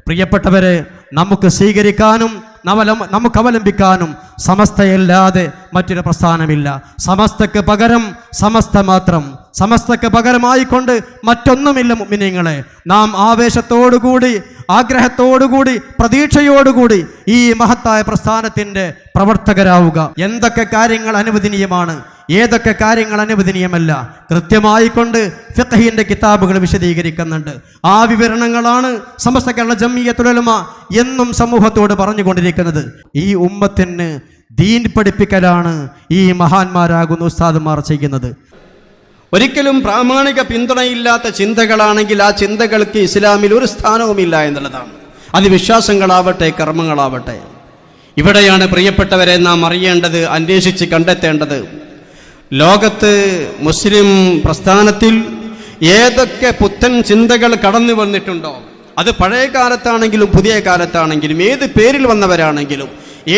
പ്രിയപ്പെട്ടവരെ, നമുക്ക് സ്വീകരിക്കാനും നമുക്ക് അവലംബിക്കാനും സമസ്തയല്ലാതെ മറ്റൊരു പ്രസ്ഥാനമില്ല. സമസ്തക്ക് പകരം സമസ്ത മാത്രം. സമസ്തക്ക് പകരമായിക്കൊണ്ട് മറ്റൊന്നുമില്ല. മുഅ്മിനീങ്ങളെ, നാം ആവേശത്തോടുകൂടി, ആഗ്രഹത്തോടുകൂടി, പ്രതീക്ഷയോടുകൂടി ഈ മഹത്തായ പ്രസ്ഥാനത്തിൻ്റെ പ്രവർത്തകരാവുക. എന്തൊക്കെ കാര്യങ്ങൾ അനുവദനീയമാണ്, ഏതൊക്കെ കാര്യങ്ങൾ അനുവദനീയമല്ല, കൃത്യമായിക്കൊണ്ട് ഫിഖ്ഹിന്റെ കിതാബുകൾ വിശദീകരിക്കുന്നുണ്ട്. ആ വിവരണങ്ങളാണ് സമസ്ത കേരള ജംഇയ്യത്തുൽ ഉലമ എന്നും സമൂഹത്തോട് പറഞ്ഞുകൊണ്ടിരിക്കുന്നത്. ഈ ഉമ്മത്തിന് ദീൻ പഠിപ്പിക്കലാണ് ഈ മഹാന്മാരാകുന്ന ഉസ്താദുമാർ ചെയ്യുന്നത്. ഒരിക്കലും പ്രാമാണിക പിന്തുണയില്ലാത്ത ചിന്തകളാണെങ്കിൽ ആ ചിന്തകൾക്ക് ഇസ്ലാമിൽ ഒരു സ്ഥാനവുമില്ല എന്നുള്ളതാണ്. അത് വിശ്വാസങ്ങളാവട്ടെ, കർമ്മങ്ങളാവട്ടെ. ഇവിടെയാണ് പ്രിയപ്പെട്ടവരെ നാം അറിയേണ്ടത്, അന്വേഷിച്ച് കണ്ടെത്തേണ്ടത്. ലോകത്ത് മുസ്ലിം പ്രസ്ഥാനത്തിൽ ഏതൊക്കെ പുത്തൻ ചിന്തകൾ കടന്നു വന്നിട്ടുണ്ടോ, അത് പഴയ കാലത്താണെങ്കിലും പുതിയ കാലത്താണെങ്കിലും, ഏത് പേരിൽ വന്നവരാണെങ്കിലും,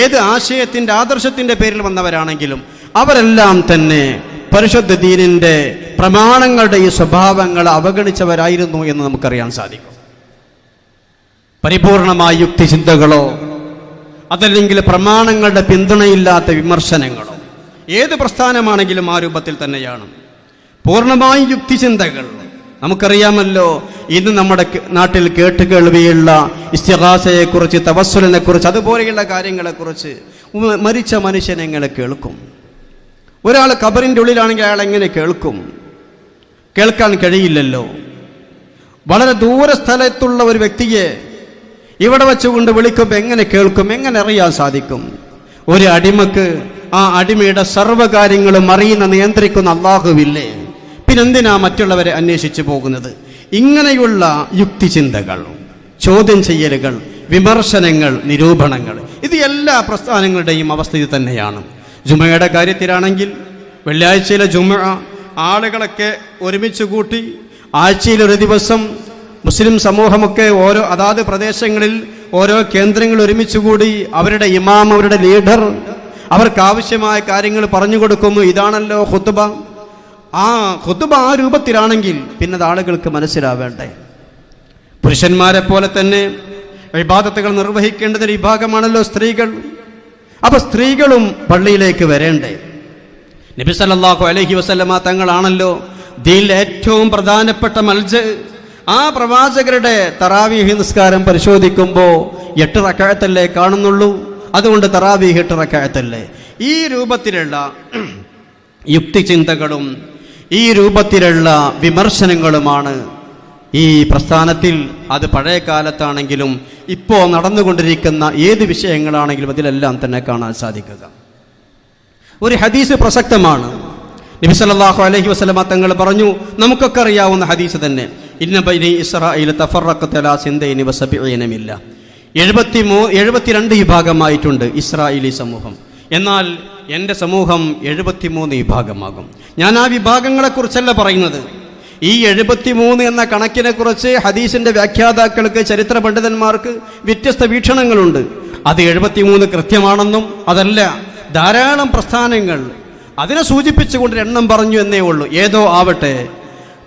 ഏത് ആശയത്തിൻ്റെ ആദർശത്തിൻ്റെ പേരിൽ വന്നവരാണെങ്കിലും, അവരെല്ലാം തന്നെ പരിശുദ്ധ ദീനിൻ്റെ പ്രമാണങ്ങളുടെ ഈ സ്വഭാവങ്ങൾ അവഗണിച്ചവരായിരുന്നു എന്ന് നമുക്കറിയാൻ സാധിക്കും. പരിപൂർണമായ യുക്തിചിന്തകളോ അതല്ലെങ്കിൽ പ്രമാണങ്ങളുടെ പിന്തുണയില്ലാത്ത വിമർശനങ്ങളോ ഏത് പ്രസ്ഥാനമാണെങ്കിലും ആ രൂപത്തിൽ തന്നെയാണ്. പൂർണ്ണമായി യുക്തിചിന്തകൾ. നമുക്കറിയാമല്ലോ, ഇന്ന് നമ്മുടെ നാട്ടിൽ കേട്ടുകേൾവിയുള്ള ഇസ്തിഗാസയെക്കുറിച്ച്, തവസ്സുലിനെക്കുറിച്ച്, അതുപോലെയുള്ള കാര്യങ്ങളെക്കുറിച്ച് മരിച്ച മനുഷ്യനെ എങ്ങനെ കേൾക്കും? ഒരാൾ ഖബറിൻ്റെ ഉള്ളിലാണെങ്കിൽ അയാൾ എങ്ങനെ കേൾക്കും? കേൾക്കാൻ കഴിയില്ലല്ലോ. വളരെ ദൂരസ്ഥലത്തുള്ള ഒരു വ്യക്തിയെ ഇവിടെ വെച്ചുകൊണ്ട് വിളിക്കുമ്പോൾ എങ്ങനെ കേൾക്കും, എങ്ങനെ അറിയാൻ സാധിക്കും? ഒരു അടിമക്ക് ആ അടിമയുടെ സർവ്വകാര്യങ്ങളും അറിയുന്ന, നിയന്ത്രിക്കുന്ന അല്ലാഹുവില്ലേ? പിന്നെന്തിനാ മറ്റുള്ളവരെ അന്വേഷിച്ചു പോകുന്നത്? ഇങ്ങനെയുള്ള യുക്തിചിന്തകൾ, ചോദ്യം ചെയ്യലുകൾ, വിമർശനങ്ങൾ, നിരൂപണങ്ങൾ, ഇത് എല്ലാ പ്രസ്ഥാനങ്ങളുടെയും അവസ്ഥ ഇത് തന്നെയാണ്. ജുമയുടെ കാര്യത്തിലാണെങ്കിൽ വെള്ളിയാഴ്ചയിലെ ജുമ ആളുകളൊക്കെ ഒരുമിച്ച് കൂട്ടി ആഴ്ചയിലൊരു ദിവസം മുസ്ലിം സമൂഹമൊക്കെ അതാത് പ്രദേശങ്ങളിൽ ഓരോ കേന്ദ്രങ്ങൾ ഒരുമിച്ച് കൂടി അവരുടെ ഇമാം, അവരുടെ ലീഡർ അവർക്കാവശ്യമായ കാര്യങ്ങൾ പറഞ്ഞു കൊടുക്കുന്നു. ഇതാണല്ലോ ഖുത്ബ. ആ ഖുത്ബ ആ രൂപത്തിലാണെങ്കിൽ പിന്നെ ആളുകൾക്ക് മനസ്സിലാവേണ്ടേ? പുരുഷന്മാരെ പോലെ തന്നെ ഇബാദത്തുകൾ നിർവഹിക്കേണ്ടത് ഒരു വിഭാഗമാണല്ലോ സ്ത്രീകൾ. അപ്പൊ സ്ത്രീകളും പള്ളിയിലേക്ക് വരേണ്ടേ? നബി സല്ലല്ലാഹു അലൈഹി വസല്ലമ തങ്ങളാണല്ലോ ദീനിലെ ഏറ്റവും പ്രധാനപ്പെട്ട മൽജ്. ആ പ്രവാചകരുടെ തറാവീഹ് നിസ്കാരം പരിശോധിക്കുമ്പോൾ 8 റക്അത്തല്ലേ കാണുന്നുള്ളൂ. അതുകൊണ്ട് തറാവീഹ് 8 റക്അത്തല്ലേ. ഈ രൂപത്തിലുള്ള യുക്തിചിന്തകളും ഈ രൂപത്തിലുള്ള വിമർശനങ്ങളുമാണ് ഈ പ്രസ്ഥാനത്തിൽ, അത് പഴയ കാലത്താണെങ്കിലും ഇപ്പോൾ നടന്നുകൊണ്ടിരിക്കുന്ന ഏത് വിഷയങ്ങളാണെങ്കിലും അതിലെല്ലാം തന്നെ കാണാൻ സാധിക്കുക. ഒരു ഹദീസ് പ്രസക്തമാണ്. നബി സല്ലല്ലാഹു അലൈഹി വസല്ലമ തങ്ങൾ പറഞ്ഞു, നമുക്കൊക്കെ അറിയാവുന്ന ഹദീസ് തന്നെ, ഇന്ന ബൈനി ഇസ്രാഈല തഫറഖത അലാ 72 മില്ല. 72 വിഭാഗമായിട്ടുണ്ട് ഇസ്രായേലി സമൂഹം. എന്നാൽ എൻ്റെ സമൂഹം 73 വിഭാഗമാകും. ഞാൻ ആ വിഭാഗങ്ങളെക്കുറിച്ചല്ല പറയുന്നത്. ഈ 73 എന്ന കണക്കിനെ കുറിച്ച് ഹദീസിന്റെ വ്യാഖ്യാതാക്കൾക്ക്, ചരിത്ര പണ്ഡിതന്മാർക്ക് വ്യത്യസ്ത വീക്ഷണങ്ങളുണ്ട്. അത് 73 കൃത്യമാണെന്നും അതല്ല, ധാരാളം പ്രസ്ഥാനങ്ങൾ അതിനെ സൂചിപ്പിച്ചുകൊണ്ട് എണ്ണം പറഞ്ഞു എന്നേ ഉള്ളൂ. ഏതോ ആവട്ടെ,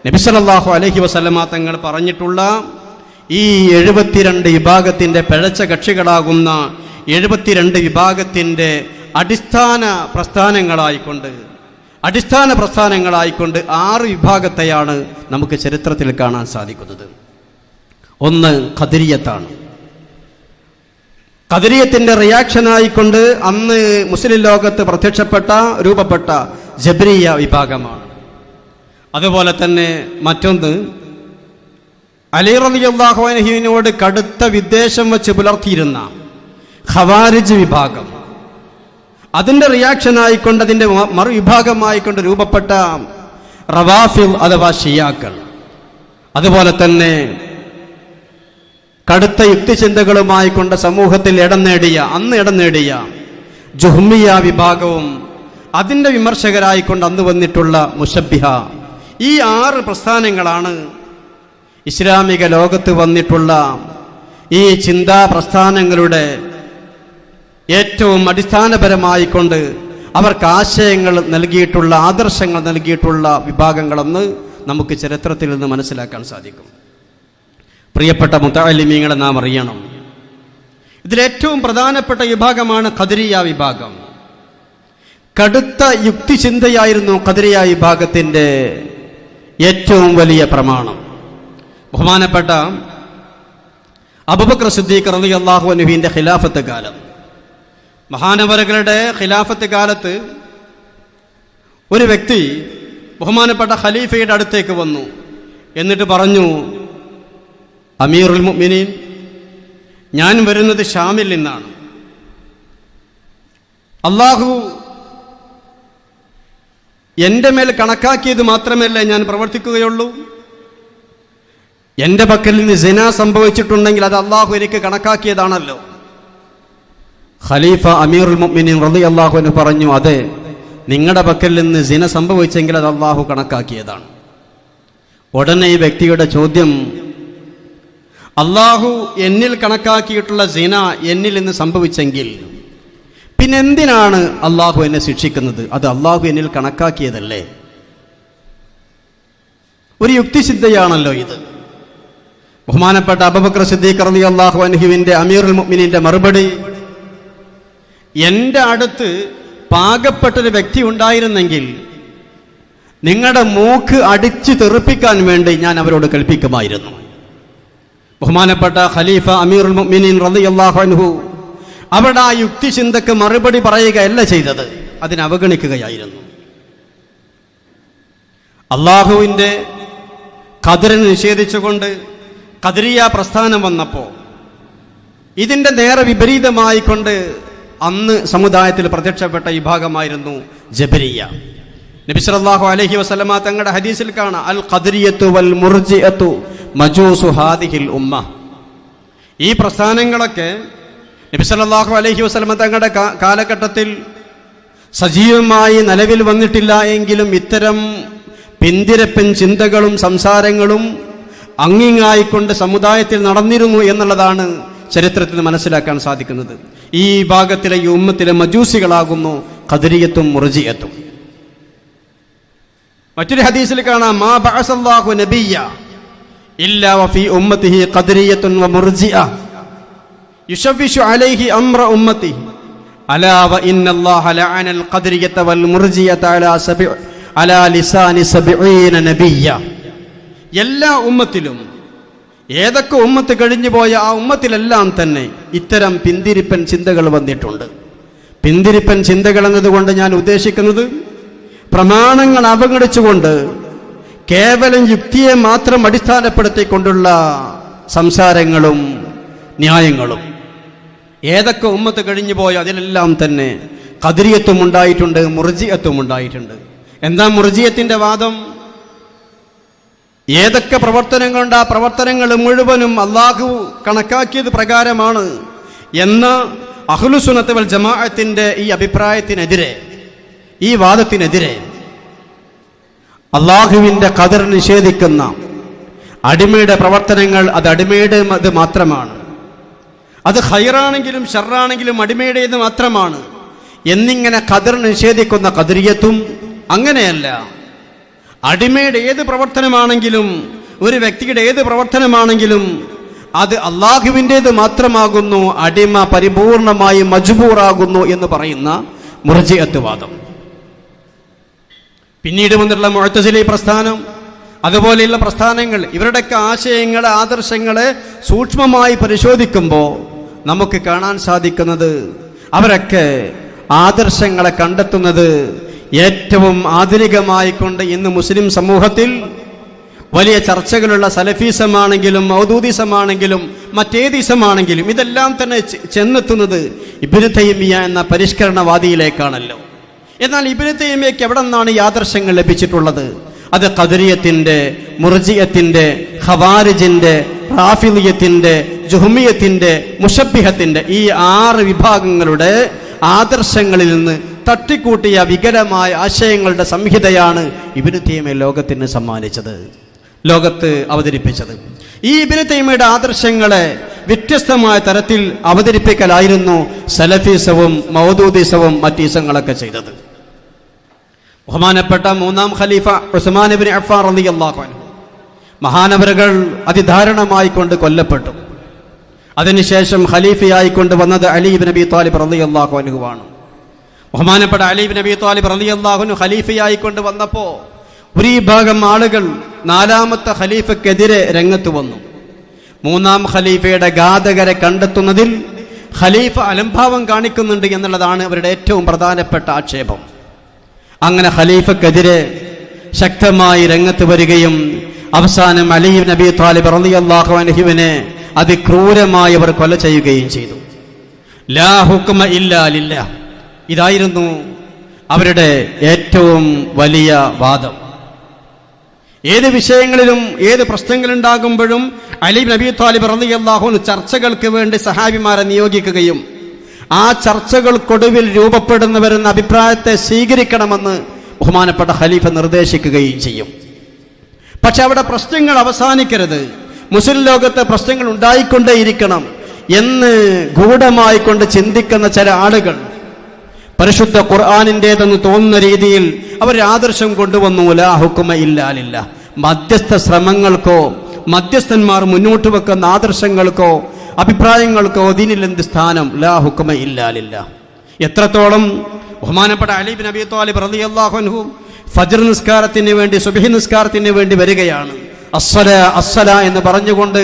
നബി സല്ലല്ലാഹു അലൈഹി വസല്ലമ തങ്ങൾ പറഞ്ഞിട്ടുള്ള ഈ 72 വിഭാഗത്തിൻ്റെ പിഴച്ച കക്ഷികളാകുന്ന 72 വിഭാഗത്തിൻ്റെ അടിസ്ഥാന പ്രസ്ഥാനങ്ങളായിക്കൊണ്ട് 6 വിഭാഗത്തെയാണ് നമുക്ക് ചരിത്രത്തിൽ കാണാൻ സാധിക്കുന്നത്. ഒന്ന് ഖദരിയത്താണ്. ഖദരിയത്തിൻ്റെ റിയാക്ഷനായിക്കൊണ്ട് അന്ന് മുസ്ലിം ലോകത്ത് രൂപപ്പെട്ട ജബ്രിയ വിഭാഗമാണ്. അതുപോലെ തന്നെ മറ്റൊന്ന് അലി റളിയല്ലാഹു അൻഹുവിനോട് കടുത്ത വിദ്വേഷം വെച്ച് പുലർത്തിയിരുന്ന ഖവാരിജ് വിഭാഗം. അതിൻ്റെ റിയാക്ഷനായിക്കൊണ്ട്, അതിൻ്റെ മറുവിഭാഗമായിക്കൊണ്ട് രൂപപ്പെട്ട റവാഫിൽ അഥവാ ഷിയാക്കൾ. അതുപോലെ തന്നെ കടുത്ത യുക്തിചിന്തകളുമായി കൊണ്ട് സമൂഹത്തിൽ ഇടം നേടിയ ജുഹ്മിയ വിഭാഗവും അതിൻ്റെ വിമർശകരായിക്കൊണ്ട് അന്ന് വന്നിട്ടുള്ള മുശബ്ബിഹ. ഈ 6 പ്രസ്ഥാനങ്ങളാണ് ഇസ്ലാമിക ലോകത്ത് വന്നിട്ടുള്ള ഈ ചിന്താ പ്രസ്ഥാനങ്ങളുടെ ഏറ്റവും അടിസ്ഥാനപരമായിക്കൊണ്ട് അവർക്ക് ആശയങ്ങൾ നൽകിയിട്ടുള്ള, ആദർശങ്ങൾ നൽകിയിട്ടുള്ള വിഭാഗങ്ങളെന്ന് നമുക്ക് ചരിത്രത്തിൽ നിന്ന് മനസ്സിലാക്കാൻ സാധിക്കും. പ്രിയപ്പെട്ട മുതഅല്ലിമീങ്ങളെ നാം അറിയണം, ഇതിലേറ്റവും പ്രധാനപ്പെട്ട വിഭാഗമാണ് ഖദരിയ വിഭാഗം. കടുത്ത യുക്തിചിന്തയായിരുന്നു ഖദരിയ വിഭാഗത്തിൻ്റെ ഏറ്റവും വലിയ പ്രമാണം. ബഹുമാനപ്പെട്ട അബൂബക്കർ സിദ്ദീഖ് റളിയല്ലാഹു അൻഹുവിന്റെ ഖിലാഫത്ത് കാലം, മഹാനവറുകളുടെ ഖിലാഫത്ത് കാലത്ത് ഒരു വ്യക്തി ബഹുമാനപ്പെട്ട ഖലീഫയുടെ അടുത്തേക്ക് വന്നു. എന്നിട്ട് പറഞ്ഞു, അമീറുൽ മുഅ്മിനീൻ, ഞാൻ വരുന്നത് ഷാമിൽ നിന്നാണ്. അള്ളാഹു എൻ്റെ മേൽ കണക്കാക്കിയത് മാത്രമല്ലേ ഞാൻ പ്രവർത്തിക്കുകയുള്ളൂ. എൻ്റെ പക്കൽ നിന്ന് സിന സംഭവിച്ചിട്ടുണ്ടെങ്കിൽ അത് അള്ളാഹു എനിക്ക് കണക്കാക്കിയതാണല്ലോ. ഖലീഫ അമീറുൽ മുഅ്മിനീൻ റളിയല്ലാഹു അൻഹു പറഞ്ഞു, അതെ, നിങ്ങളുടെ പക്കൽ നിന്ന് സിന സംഭവിച്ചെങ്കിൽ അത് അള്ളാഹു കണക്കാക്കിയതാണ്. ഉടനെ ഈ വ്യക്തിയുടെ ചോദ്യം, അള്ളാഹു എന്നിൽ കണക്കാക്കിയിട്ടുള്ള സിന എന്നിൽ നിന്ന് സംഭവിച്ചെങ്കിൽ പിന്നെന്തിനാണ് അള്ളാഹു എന്നെ ശിക്ഷിക്കുന്നത്? അത് അള്ളാഹു എന്നിൽ കണക്കാക്കിയതല്ലേ? ഒരു യുക്തിസിദ്ധയാണല്ലോ ഇത്. ബഹുമാനപ്പെട്ട അബൂബക്കർ സിദ്ദീഖ് റളിയല്ലാഹു അൻഹുവിന്റെ അമീറുൽ മുഅ്മിനീന്റെ മറുപടി, എൻ്റെ അടുത്ത് പാകപ്പെട്ടൊരു വ്യക്തി ഉണ്ടായിരുന്നെങ്കിൽ നിങ്ങളുടെ മൂക്ക് അടിച്ചു തെറിപ്പിക്കാൻ വേണ്ടി ഞാൻ അവരോട് കൽപ്പിക്കുമായിരുന്നു. ബഹുമാനപ്പെട്ട ഖലീഫ അമീറുൽ മുഅ്മിനീൻ റളിയല്ലാഹു അൻഹു അവിടെ ആ യുക്തിചിന്തക്ക് മറുപടി പറയുകയല്ല ചെയ്തത്, അതിനെ അവഗണിക്കുകയായിരുന്നു. അള്ളാഹുവിൻ്റെ ഖദറിനെ നിഷേധിച്ചുകൊണ്ട് ഖദരിയ പ്രസ്ഥാനം വന്നപ്പോൾ ഇതിൻ്റെ നേരെ വിപരീതമായിക്കൊണ്ട് അന്ന് സമുദായത്തിൽ പ്രത്യക്ഷപ്പെട്ട വിഭാഗമായിരുന്നു ജബരിയ. നബി സല്ലല്ലാഹു അലൈഹി വസല്ലമ തങ്ങളുടെ ഹദീസിൽ കാണാം, അൽ ഖദരിയത്തു വൽ മുർജിഅത്തു മജൂസു ഹാദിഹിൽ ഉമ്മ. ഈ പ്രസ്ഥാനങ്ങളൊക്കെ നബി സല്ലല്ലാഹു അലൈഹി വസല്ലമ തങ്ങളുടെ കാലഘട്ടത്തിൽ സജീവമായി നിലവിൽ വന്നിട്ടില്ല എങ്കിലും ഇത്തരം പിന്തിരപ്പൻ ചിന്തകളും സംസാരങ്ങളും അങ്ങിങ്ങായിക്കൊണ്ട് സമുദായത്തിൽ നടന്നിരുന്നു എന്നുള്ളതാണ് ചരിത്രത്തിൽ മനസ്സിലാക്കാൻ സാധിക്കുന്നത്. ഈ ഭാഗത്തിലെ ഈ ഉമ്മത്തിലെ മജൂസികളാകുന്നു ഖദരിയത്തും മുർജിഅത്തും. മറ്റൊരു ഹദീസിൽ കാണാം, മാ ബഅസല്ലാഹു നബിയ്യ ഇല്ലാ വഫീ ഉമ്മത്തിഹി ഖദരിയത്തുൻ വ മുർജിഅ യുശവ്വിശു അലൈഹി അംറ ഉമ്മത്തി അലാ വ ഇന്നല്ലാഹ ലഅനൽ ഖദരിയത വൽ മുർജിയത അലാ ലിസാനി 70 നബിയ്യ. എല്ലാ ഉമ്മത്തിലും, ഏതൊക്കെ ഉമ്മത്ത് കഴിഞ്ഞു പോയ ആ ഉമ്മത്തിലെല്ലാം തന്നെ ഇത്തരം പിന്തിരിപ്പൻ ചിന്തകൾ വന്നിട്ടുണ്ട്. പിന്തിരിപ്പൻ ചിന്തകൾ എന്നതുകൊണ്ട് ഞാൻ ഉദ്ദേശിക്കുന്നത് പ്രമാണങ്ങൾ അവഗണിച്ചുകൊണ്ട് കേവലം യുക്തിയെ മാത്രം അടിസ്ഥാനപ്പെടുത്തിക്കൊണ്ടുള്ള സംസാരങ്ങളും ന്യായങ്ങളും. ഏതൊക്കെ ഉമ്മത്ത് കഴിഞ്ഞു പോയോ അതിലെല്ലാം തന്നെ ഖദരിയത്തും ഉണ്ടായിട്ടുണ്ട്, മുർജിഅത്തും ഉണ്ടായിട്ടുണ്ട്. എന്താ മുർജിയത്തിന്റെ വാദം? ഏതൊക്കെ പ്രവർത്തനങ്ങളുണ്ട് ആ പ്രവർത്തനങ്ങൾ മുഴുവനും അള്ളാഹു കണക്കാക്കിയത് പ്രകാരമാണ് എന്ന അഹ്ലുസുന്നത്ത് വൽ ജമാഅത്തിന്റെ ഈ അഭിപ്രായത്തിനെതിരെ, ഈ വാദത്തിനെതിരെ അള്ളാഹുവിന്റെ ഖദർ നിഷേധിക്കുന്ന അടിമയുടെ പ്രവർത്തനങ്ങൾ അത് അടിമയുടേത് മാത്രമാണ്, അത് ഖൈറാണെങ്കിലും ഷർറാണെങ്കിലും അടിമയുടേത് മാത്രമാണ് എന്നിങ്ങനെ ഖദർ നിഷേധിക്കുന്ന ഖദരിയത്തും അങ്ങനെയല്ല. അടിമയുടെ ഏത് പ്രവർത്തനമാണെങ്കിലും, ഒരു വ്യക്തിയുടെ ഏത് പ്രവർത്തനമാണെങ്കിലും അത് അള്ളാഹുവിൻ്റേത് മാത്രമാകുന്നു, അടിമ പരിപൂർണമായി മജ്ബൂറാകുന്നു എന്ന് പറയുന്ന മുർജിഅത്ത് വാദം. പിന്നീട് വന്നിട്ടുള്ള മുഅ്തസിലി പ്രസ്ഥാനം, അതുപോലെയുള്ള പ്രസ്ഥാനങ്ങൾ, ഇവരുടെയൊക്കെ ആശയങ്ങളെ, ആദർശങ്ങളെ സൂക്ഷ്മമായി പരിശോധിക്കുമ്പോൾ നമുക്ക് കാണാൻ സാധിക്കുന്നത് അവരൊക്കെ ആദർശങ്ങളെ കണ്ടെത്തുന്നത് ഏറ്റവും ആധുനികമായിക്കൊണ്ട് ഇന്ന് മുസ്ലിം സമൂഹത്തിൽ വലിയ ചർച്ചകളുള്ള സലഫീസമാണെങ്കിലും മൗദൂദിസമാണെങ്കിലും മറ്റേദിസമാണെങ്കിലും ഇതെല്ലാം തന്നെ ചെന്നെത്തുന്നത് ഇബ്നു തൈമിയ എന്ന പരിഷ്കരണവാദിയിലേക്കാണല്ലോ. എന്നാൽ ഇബ്നു തൈമിയയ്ക്ക് എവിടെ നിന്നാണ് ഈ ആദർശങ്ങൾ ലഭിച്ചിട്ടുള്ളത്? അത് ഖദരിയത്തിന്റെ, മുർജിയത്തിന്റെ, ഖവാരിജിന്റെ, റാഫിളിയത്തിന്റെ, ജുഹ്മിയത്തിന്റെ, മുശബ്ബിഹത്തിന്റെ ഈ 6 വിഭാഗങ്ങളുടെ ആദർശങ്ങളിൽ നിന്ന് തട്ടിക്കൂട്ടിയ വികലമായ ആശയങ്ങളുടെ സംഹിതയാണ് ഇബ്നു തൈമിയ ലോകത്തിന് സമ്മാനിച്ചത്, ലോകത്ത് അവതരിപ്പിച്ചത്. ഈ ഇബ്നു തൈമിയയുടെ ആദർശങ്ങളെ വ്യത്യസ്തമായ തരത്തിൽ അവതരിപ്പിക്കലായിരുന്നു സലഫീസവും മൗദൂദിസവും മറ്റീസങ്ങളൊക്കെ ചെയ്തത്. ബഹുമാനപ്പെട്ട 3ാം ഖലീഫ ഉസ്മാൻ ഇബ്നു അഫ്ഫാൻ റളിയല്ലാഹു അൻഹു മഹാനവറുകൾ അതിദാരുണമായി കൊണ്ട് കൊല്ലപ്പെട്ടു. അതിനുശേഷം ഖലീഫയായിക്കൊണ്ട് വന്നത് അലി ഇബ്നു അബീ ത്വാലിബ് റളിയല്ലാഹു അൻഹുവാണ്. ബഹുമാനപ്പെട്ട അലി ഇബ്നു അബീ ത്വാലിബ് റളിയല്ലാഹു അൻഹു ഖലീഫയായിക്കൊണ്ട് വന്നപ്പോൾ ഒരു വിഭാഗം ആളുകൾ നാലാമത്തെ ഖലീഫയ്ക്കെതിരെ രംഗത്ത് വന്നു. മൂന്നാം ഖലീഫയുടെ ഘാതകരെ കണ്ടെത്തുന്നതിൽ ഖലീഫ അലംഭാവം കാണിക്കുന്നുണ്ട് എന്നുള്ളതാണ് അവരുടെ ഏറ്റവും പ്രധാനപ്പെട്ട ആക്ഷേപം. അങ്ങനെ ഖലീഫയ്ക്കെതിരെ ശക്തമായി രംഗത്ത് വരികയും അവസാനം അലി ഇബ്നു അബീ ത്വാലിബ് റളിയല്ലാഹു അൻഹുവിനെ അതിക്രൂരമായി അവർ കൊല ചെയ്യുകയും ചെയ്തു. ലാ ഹുക്മ ഇല്ലാ ലില്ലാഹ്, ഇതായിരുന്നു അവരുടെ ഏറ്റവും വലിയ വാദം. ഏത് വിഷയങ്ങളിലും ഏത് പ്രശ്നങ്ങളുണ്ടാകുമ്പോഴും അലി ഇബ്നു അബീ ത്വാലിബ് റളിയല്ലാഹു അൻഹു ചർച്ചകൾക്ക് വേണ്ടി സഹാബിമാരെ നിയോഗിക്കുകയും ആ ചർച്ചകൾക്കൊടുവിൽ രൂപപ്പെടുന്ന വരുന്ന അഭിപ്രായത്തെ സ്വീകരിക്കണമെന്ന് ബഹുമാനപ്പെട്ട ഖലീഫ നിർദ്ദേശിക്കുകയും ചെയ്യും. പക്ഷെ അവിടെ പ്രശ്നങ്ങൾ അവസാനിക്കരുത്, മുസ്ലിം ലോകത്തെ പ്രശ്നങ്ങൾ ഉണ്ടായിക്കൊണ്ടേയിരിക്കണം എന്ന് ഗൂഢമായി കൊണ്ട് ചിന്തിക്കുന്ന ചില ആളുകൾ പരിശുദ്ധ ഖുർആനിൻ്റെതെന്ന് തോന്നുന്ന രീതിയിൽ അവർ ആദർശം കൊണ്ടുവന്നു. ലാ ഹുക്മ ഇല്ലാ ലില്ലാഹ്, മധ്യസ്ഥ ശ്രമങ്ങൾക്കോ മധ്യസ്ഥന്മാർ മുന്നോട്ട് വെക്കുന്ന ആദർശങ്ങൾക്കോ അഭിപ്രായങ്ങൾക്കോ ദീനിൽ എന്ത് സ്ഥാനം? ലാ ഹുക്മ ഇല്ലാ ലില്ലാഹ്. എത്രത്തോളം ബഹുമാനപ്പെട്ട അലി ഇബ്നു അബീ ത്വാലിബ് റളിയല്ലാഹു അൻഹു ഫജ്ർ നിസ്കാരത്തിന് വേണ്ടി സുബ്ഹി നിസ്കാരത്തിന് വേണ്ടി വരികയാണ്. അസ്സലാ അസ്സലാ എന്ന് പറഞ്ഞുകൊണ്ട്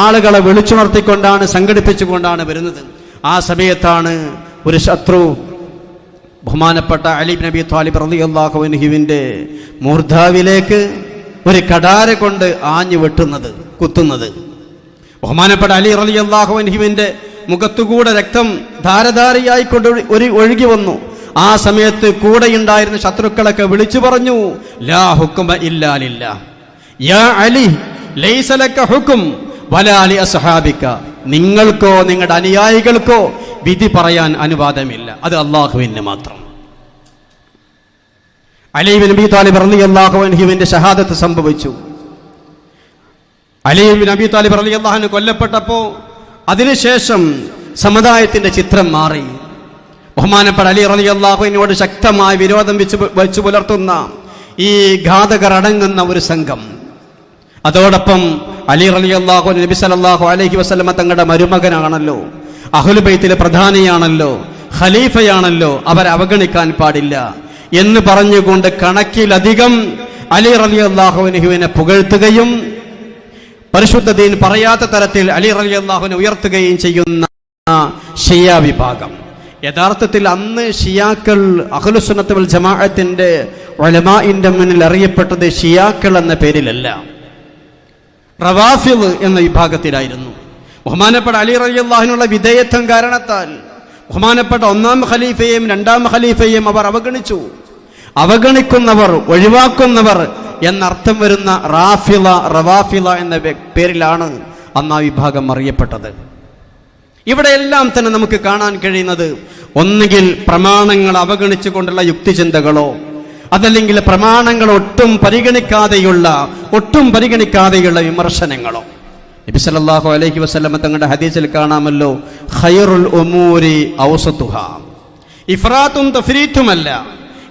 ആളുകളെ വിളിച്ചുണർത്തിക്കൊണ്ടാണ് സംഘടിപ്പിച്ചുകൊണ്ടാണ് വരുന്നത്. ആ സമയത്താണ് ഒരു ശത്രു ബഹുമാനപ്പെട്ട അലി ഇബ്നു അബീ ത്വാലിബ് റളിയല്ലാഹു അൻഹുവിന്റെ മൂർധാവിലേക്ക് ഒരു കടാര കൊണ്ട് ആഞ്ഞു വെട്ടുന്നത്, കുത്തുന്നത്. ബഹുമാനപ്പെട്ട അലി റളിയല്ലാഹു അൻഹുവിന്റെ മുഖത്തുകൂടെ രക്തം ധാരധാരയായിക്കൊണ്ട് ഒഴുകി വന്നു. ആ സമയത്ത് കൂടെയുണ്ടായിരുന്ന ശത്രുക്കളൊക്കെ വിളിച്ചു പറഞ്ഞു, ലാ ഹുക്മ ഇല്ലാ ലില്ലാഹ്, യാ അലി ലൈസ ലക ഹുക്ം വലാ ലി അസ്ഹാബിക, നിങ്ങൾക്കോ നിങ്ങളുടെ അനുയായികൾക്കോ വിധി പറയാൻ അനുവാദമില്ല, അത് അല്ലാഹുവിന് മാത്രം. അലി ഇബ്നു അബീ ത്വാലിബ് റളിയല്ലാഹു അൻഹുവിന്റെ ഷഹാദത്ത് സംഭവിച്ചു. അലി ഇബ്നു അബീ ത്വാലിബ് റളിയല്ലാഹു അൻഹു കൊല്ലപ്പെട്ടപ്പോൾ അതിനുശേഷം സമുദായത്തിന്റെ ചിത്രം മാറി. ബഹുമാനപ്പെട്ട അലി റളിയല്ലാഹു അൻഹുവോട് ശക്തമായ വിരോധം വെച്ചു പുലർത്തുന്ന ഈ ഘാതകർ അടങ്ങുന്ന ഒരു സംഘം, അതോടൊപ്പം അലി റളിയല്ലാഹു അൻഹു നബി സല്ലല്ലാഹു അലൈഹി വസല്ലമ തങ്ങളുടെ മരുമകനാണല്ലോ, അഹ്ലുൽ ബൈത്തിലെ പ്രധാനിയാണല്ലോ, ഖലീഫയാണല്ലോ, അവരെ അവഗണിക്കാൻ പാടില്ല എന്ന് പറഞ്ഞുകൊണ്ട് കണക്കിലധികം അലി റളിയല്ലാഹു അൻഹുവിനെ പുകഴ്ത്തുകയും പരിശുദ്ധ ദീൻ പറയാത്ത തരത്തിൽ അലി റളിയല്ലാഹു അൻഹു ഉയർത്തുകയും ചെയ്യുന്ന ഷിയ വിഭാഗം. യഥാർത്ഥത്തിൽ അന്ന് ഷിയാക്കൾ അഹ്ലുസുന്നത്ത് വൽ ജമാഅത്തിന്റെ ഉലമാഇന്റെ മുന്നിൽ അറിയപ്പെട്ടത് ഷിയാക്കൾ എന്ന പേരിലല്ല, റവാഫിദ് എന്ന വിഭാഗത്തിലായിരുന്നു. ബഹുമാനപ്പെട്ട അലി റളിയല്ലാഹു അൻഹുവിനുള്ള വിധേയത്വം കാരണത്താൽ ബഹുമാനപ്പെട്ട ഒന്നാം ഖലീഫയെയും രണ്ടാം ഖലീഫയെയും അവർ അവഗണിച്ചു. അവഗണിക്കുന്നവർ, ഒഴിവാക്കുന്നവർ എന്നർത്ഥം വരുന്ന റാഫിള, റവാഫിള എന്ന പേരിലാണ് അന്ന് ആ വിഭാഗം അറിയപ്പെട്ടത്. ഇവിടെയെല്ലാം തന്നെ നമുക്ക് കാണാൻ കഴിയുന്നത് ഒന്നുകിൽ പ്രമാണങ്ങൾ അവഗണിച്ചുകൊണ്ടുള്ള യുക്തിചിന്തകളോ അതല്ലെങ്കിൽ പ്രമാണങ്ങൾ ഒട്ടും പരിഗണിക്കാതെയുള്ള വിമർശനങ്ങളോ. നബി സല്ലല്ലാഹു അലൈഹി വസല്ലം തങ്ങളുടെ ഹദീസിൽ കാണാമല്ലോ, ഖൈറുൽ ഉമൂരി ഔസതുഹാ, ഇഫ്രാത്തും തഫ്രീത്തുമല്ല,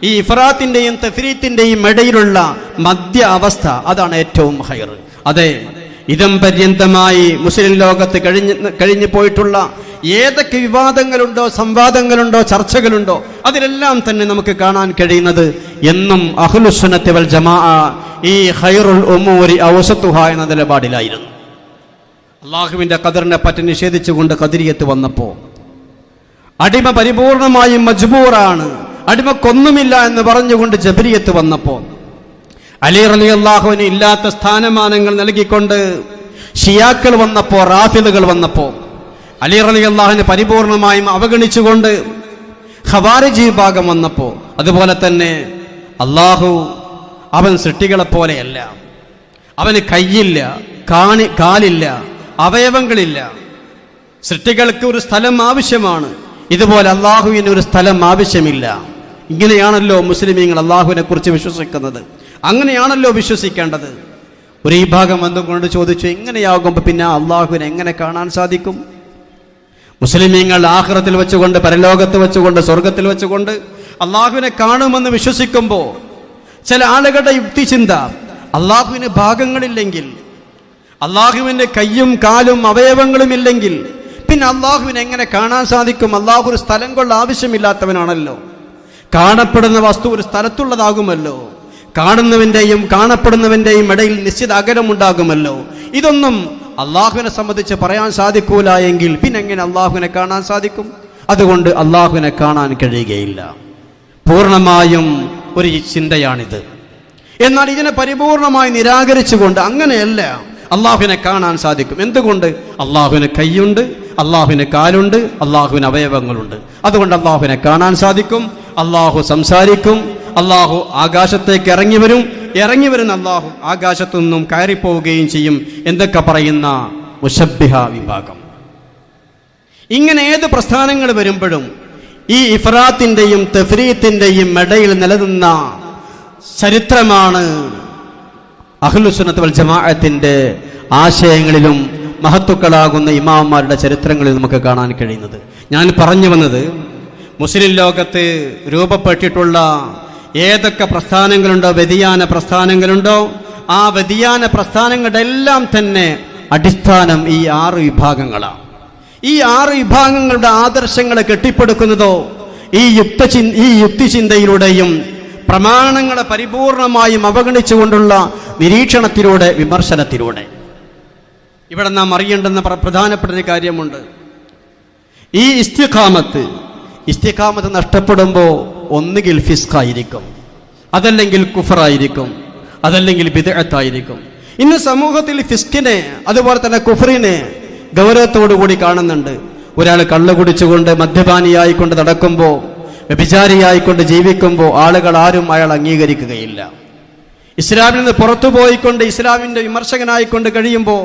ഈ ഇഫ്രാത്തിന്റെയും തഫ്രീത്തിന്റെയും ഇടയിലുള്ള മധ്യ അവസ്ഥ, അതാണ് ഏറ്റവും ഖൈർ. അതെ, ഇതം പര്യന്തമായി മുസ്ലിം ലോകത്ത് കഴിഞ്ഞു പോയിട്ടുള്ള ഏതൊക്കെ വിവാദങ്ങളുണ്ടോ, സംവാദങ്ങളുണ്ടോ, ചർച്ചകളുണ്ടോ, അതിലെല്ലാം തന്നെ നമുക്ക് കാണാൻ കഴിയുന്നത് എന്നും അഹ്ലുസുന്നത്ത് വൽ ജമാഅ ഈ ഖൈറുൽ ഉമൂരി ഔസതുഹാ എന്ന നിലപാടിലായിരുന്നു. അള്ളാഹുവിന്റെ ഖദറിനെ പറ്റി നിഷേധിച്ചുകൊണ്ട് ഖദരിയത്ത് വന്നപ്പോൾ, അടിമ പരിപൂർണമായും മജ്ബൂറാണ്, അടിമക്കൊന്നുമില്ല എന്ന് പറഞ്ഞുകൊണ്ട് ജബരിയത്ത് വന്നപ്പോൾ, അലി റളിയല്ലാഹുവിന് ഇല്ലാത്ത സ്ഥാനമാനങ്ങൾ നൽകിക്കൊണ്ട് ഷിയാക്കൾ വന്നപ്പോൾ, റാഫിദുകൾ വന്നപ്പോൾ, അലി റളിയല്ലാഹുവിനെ പരിപൂർണമായും അവഗണിച്ചുകൊണ്ട് ഖവാരിജി വിഭാഗം വന്നപ്പോൾ, അതുപോലെ തന്നെ അള്ളാഹു അവൻ സൃഷ്ടികളെ പോലെയല്ല, അവന് കയ്യില്ല, കാലില്ല, അവയവങ്ങളില്ല, സൃഷ്ടികൾക്ക് ഒരു സ്ഥലം ആവശ്യമാണ്, ഇതുപോലെ അള്ളാഹുവിന് ഒരു സ്ഥലം ആവശ്യമില്ല. ഇങ്ങനെയാണല്ലോ മുസ്ലിമീങ്ങൾ അള്ളാഹുവിനെ കുറിച്ച് വിശ്വസിക്കുന്നത്, അങ്ങനെയാണല്ലോ വിശ്വസിക്കേണ്ടത്. ഒരു വിഭാഗം വന്നുകൊണ്ട് ചോദിച്ചു, എങ്ങനെയാകുമ്പോൾ പിന്നെ അള്ളാഹുവിനെ എങ്ങനെ കാണാൻ സാധിക്കും? മുസ്ലിമീങ്ങൾ ആഖിറത്തിൽ വെച്ചുകൊണ്ട്, പരലോകത്ത് വെച്ചുകൊണ്ട്, സ്വർഗത്തിൽ വെച്ചുകൊണ്ട് അള്ളാഹുവിനെ കാണുമെന്ന് വിശ്വസിക്കുമ്പോൾ ചില ആളുകളുടെ യുക്തിചിന്ത, അള്ളാഹുവിന് ഭാഗങ്ങളില്ലെങ്കിൽ അള്ളാഹുവിൻ്റെ കയ്യും കാലും അവയവങ്ങളും ഇല്ലെങ്കിൽ പിന്നെ അള്ളാഹുവിനെ എങ്ങനെ കാണാൻ സാധിക്കും? അള്ളാഹു ഒരു സ്ഥലം കൊണ്ട് ആവശ്യമില്ലാത്തവനാണല്ലോ. കാണപ്പെടുന്ന വസ്തു ഒരു സ്ഥലത്തുള്ളതാകുമല്ലോ. കാണുന്നവൻ്റെയും കാണപ്പെടുന്നവൻ്റെയും ഇടയിൽ നിശ്ചിത അകലമുണ്ടാകുമല്ലോ. ഇതൊന്നും അള്ളാഹുവിനെ സംബന്ധിച്ച് പറയാൻ സാധിക്കൂല എങ്കിൽ പിന്നെ എങ്ങനെ അള്ളാഹുവിനെ കാണാൻ സാധിക്കും? അതുകൊണ്ട് അള്ളാഹുവിനെ കാണാൻ കഴിയുകയില്ല. പൂർണ്ണമായും ഒരു ചിന്തയാണിത്. എന്നാൽ ഇതിനെ പരിപൂർണമായി നിരാകരിച്ചുകൊണ്ട് അങ്ങനെയല്ല അള്ളാഹുവിനെ കാണാൻ സാധിക്കും. എന്തുകൊണ്ട്? അള്ളാഹുവിന് കൈയുണ്ട്, അള്ളാഹുവിന് കാലുണ്ട്, അള്ളാഹുവിന് അവയവങ്ങളുണ്ട്. അതുകൊണ്ട് അള്ളാഹുവിനെ കാണാൻ സാധിക്കും. അള്ളാഹു സംസാരിക്കും, അള്ളാഹു ആകാശത്തേക്ക് ഇറങ്ങി വരുന്ന അള്ളാഹു ആകാശത്തു നിന്നും കയറിപ്പോവുകയും ചെയ്യും എന്തൊക്കെ പറയുന്ന മുശബ്ബിഹ വിഭാഗം. ഇങ്ങനെ ഏത് പ്രസ്ഥാനങ്ങൾ വരുമ്പോഴും ഈ ഇഫ്രാത്തിൻ്റെയും തഫ്രീത്തിൻ്റെയും ഇടയിൽ നിലനിന്ന ചരിത്രമാണ് അഹ്ലുസുന്നത്ത് വൽ ജമാഅത്തിന്റെ ആശയങ്ങളിലും മഹത്തുക്കളാകുന്ന ഇമാമന്മാരുടെ ചരിത്രങ്ങളിൽ നമുക്ക് കാണാൻ കഴിയുന്നത്. ഞാൻ പറഞ്ഞു വന്നത്, മുസ്ലിം ലോകത്ത് രൂപപ്പെട്ടിട്ടുള്ള ഏതൊക്കെ പ്രസ്ഥാനങ്ങളുണ്ടോ, വ്യതിയാന പ്രസ്ഥാനങ്ങളുണ്ടോ, ആ വ്യതിയാന പ്രസ്ഥാനങ്ങളുടെ എല്ലാം തന്നെ അടിസ്ഥാനം ഈ 6 വിഭാഗങ്ങളാണ്. ഈ 6 വിഭാഗങ്ങളുടെ ആദർശങ്ങളെ കെട്ടിപ്പടുക്കുന്നതോ ഈ യുക്തിചിന്തയിലൂടെയും പ്രമാണങ്ങളെ പരിപൂർണമായും അവഗണിച്ചുകൊണ്ടുള്ള നിരീക്ഷണത്തിലൂടെ, വിമർശനത്തിലൂടെ. ഇവിടെ നാം അറിയേണ്ടുന്ന പ്രധാനപ്പെട്ട ഒരു കാര്യമുണ്ട്. ഈ ഇസ്തിഖാമത്ത് നഷ്ടപ്പെടുമ്പോൾ ഒന്നുകിൽ ഫിസ്ഖായിരിക്കും, അതല്ലെങ്കിൽ കുഫറായിരിക്കും, അതല്ലെങ്കിൽ ബിദ്അത്തായിരിക്കും. ഇന്ന് സമൂഹത്തിൽ ഫിസ്കിനെ അതുപോലെ തന്നെ കുഫറിനെ ഗൗരവത്തോടു കൂടി കാണുന്നുണ്ട്. ഒരാൾ കള്ളു കുടിച്ചുകൊണ്ട് മദ്യപാനിയായിക്കൊണ്ട് നടക്കുമ്പോൾ, വ്യഭിചാരിയായിക്കൊണ്ട് ജീവിക്കുമ്പോൾ ആളുകൾ ആരും അയാൾ അംഗീകരിക്കുകയില്ല. ഇസ്ലാമിൽ നിന്ന് പുറത്തു പോയിക്കൊണ്ട് ഇസ്ലാമിൻ്റെ വിമർശകനായിക്കൊണ്ട് കഴിയുമ്പോൾ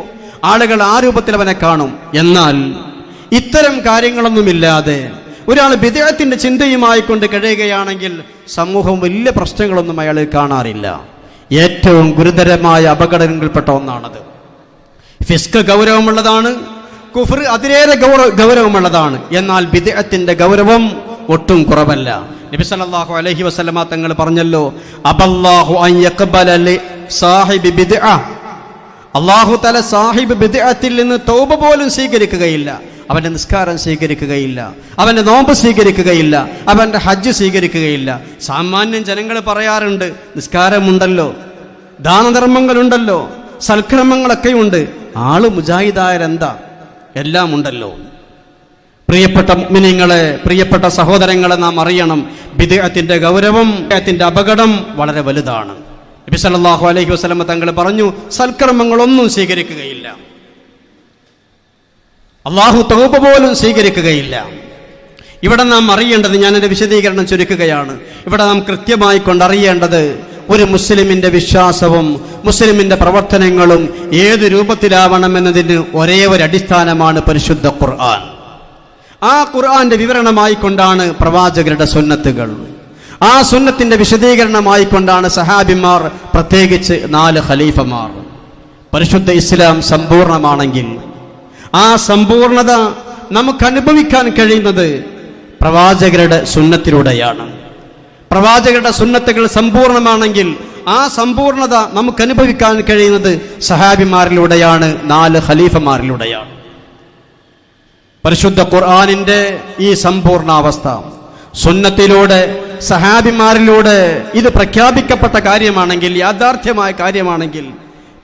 ആളുകൾ ആ രൂപത്തിൽ അവനെ കാണും. എന്നാൽ ഇത്തരം കാര്യങ്ങളൊന്നുമില്ലാതെ ഒരാൾ ബിദ്അത്തിന്റെ ചിന്തയുമായിക്കൊണ്ട് കഴിയുകയാണെങ്കിൽ സമൂഹം വലിയ പ്രശ്നങ്ങളൊന്നും അയാൾ കാണാറില്ല. ഏറ്റവും ഗുരുതരമായ അപകടങ്ങളിൽപ്പെട്ട ഒന്നാണത്. ഫിസ്ക് ഗൗരവമുള്ളതാണ്, കുഫർ അതിലേറെ ഗൗരവമുള്ളതാണ്. എന്നാൽ ബിദ്അത്തിന്റെ ഗൗരവം ഒട്ടും കുറവല്ല. നബി സല്ലല്ലാഹു അലൈഹി വസല്ലമ തങ്ങൾ പറഞ്ഞല്ലോ, അബല്ലാഹു അൻ യഖ്ബല ലി സാഹിബി ബിദ്അ. അല്ലാഹു തആല സാഹിബ് ബിദ്അത്തിൽ നിന്ന് തൗബ പോലും സ്വീകരിക്കുകയില്ല. അവന്റെ നിസ്കാരം സ്വീകരിക്കുകയില്ല, അവന്റെ നോമ്പ് സ്വീകരിക്കുകയില്ല, അവന്റെ ഹജ്ജ് സ്വീകരിക്കുകയില്ല. സാമാന്യം ജനങ്ങൾ പറയാറുണ്ട്, നിസ്കാരമുണ്ടല്ലോ, ദാനധർമ്മങ്ങളുണ്ടല്ലോ, സൽക്രമങ്ങളൊക്കെ ഉണ്ട്, ആള് മുജാഹിദായരെന്താ, എല്ലാം ഉണ്ടല്ലോ. പ്രിയപ്പെട്ട മുഅ്മിനീങ്ങളെ, പ്രിയപ്പെട്ട സഹോദരങ്ങളെ, നാം അറിയണം, ബിദ്അത്തിന്റെ ഗൗരവം, ബിദ്അത്തിന്റെ അപകടം വളരെ വലുതാണ്. നബി സല്ലല്ലാഹു അലൈഹി വസല്ലം തങ്ങൾ പറഞ്ഞു, സൽക്കർമ്മങ്ങളൊന്നും സ്വീകരിക്കുകയില്ല, അള്ളാഹു തൗബ പോലും സ്വീകരിക്കുകയില്ല. ഇവിടെ നാം അറിയേണ്ടത്, ഞാനെൻ്റെ വിശദീകരണം ചുരുക്കുകയാണ്, ഇവിടെ നാം കൃത്യമായി കൊണ്ടറിയേണ്ടത്, ഒരു മുസ്ലിമിന്റെ വിശ്വാസവും മുസ്ലിമിന്റെ പ്രവർത്തനങ്ങളും ഏത് രൂപത്തിലാവണമെന്നതിന് ഒരേ ഒരു അടിസ്ഥാനമാണ് പരിശുദ്ധ ഖുർആൻ. ആ ഖുർആന്റെ വിവരണമായിക്കൊണ്ടാണ് പ്രവാചകരുടെ സുന്നത്തുകൾ, ആ സുന്നത്തിന്റെ വിശദീകരണമായിക്കൊണ്ടാണ് സഹാബിമാർ, പ്രത്യേകിച്ച് 4 ഖലീഫമാർ. പരിശുദ്ധ ഇസ്ലാം സമ്പൂർണമാണെങ്കിൽ ആ സമ്പൂർണത നമുക്ക് അനുഭവിക്കാൻ കഴിയുന്നത് പ്രവാചകരുടെ സുന്നത്തിലൂടെയാണ്. പ്രവാചകരുടെ സുന്നത്തുകൾ സമ്പൂർണമാണെങ്കിൽ ആ സമ്പൂർണത നമുക്ക് അനുഭവിക്കാൻ കഴിയുന്നത് സഹാബിമാരിലൂടെയാണ്, 4 ഖലീഫമാരിലൂടെയാണ്. പരിശുദ്ധ ഖുർആനിന്റെ ഈ സമ്പൂർണാവസ്ഥ സുന്നത്തിലൂടെ, സഹാബിമാരിലൂടെ ഇത് പ്രഖ്യാപിക്കപ്പെട്ട കാര്യമാണെങ്കിൽ, യാഥാർത്ഥ്യമായ കാര്യമാണെങ്കിൽ,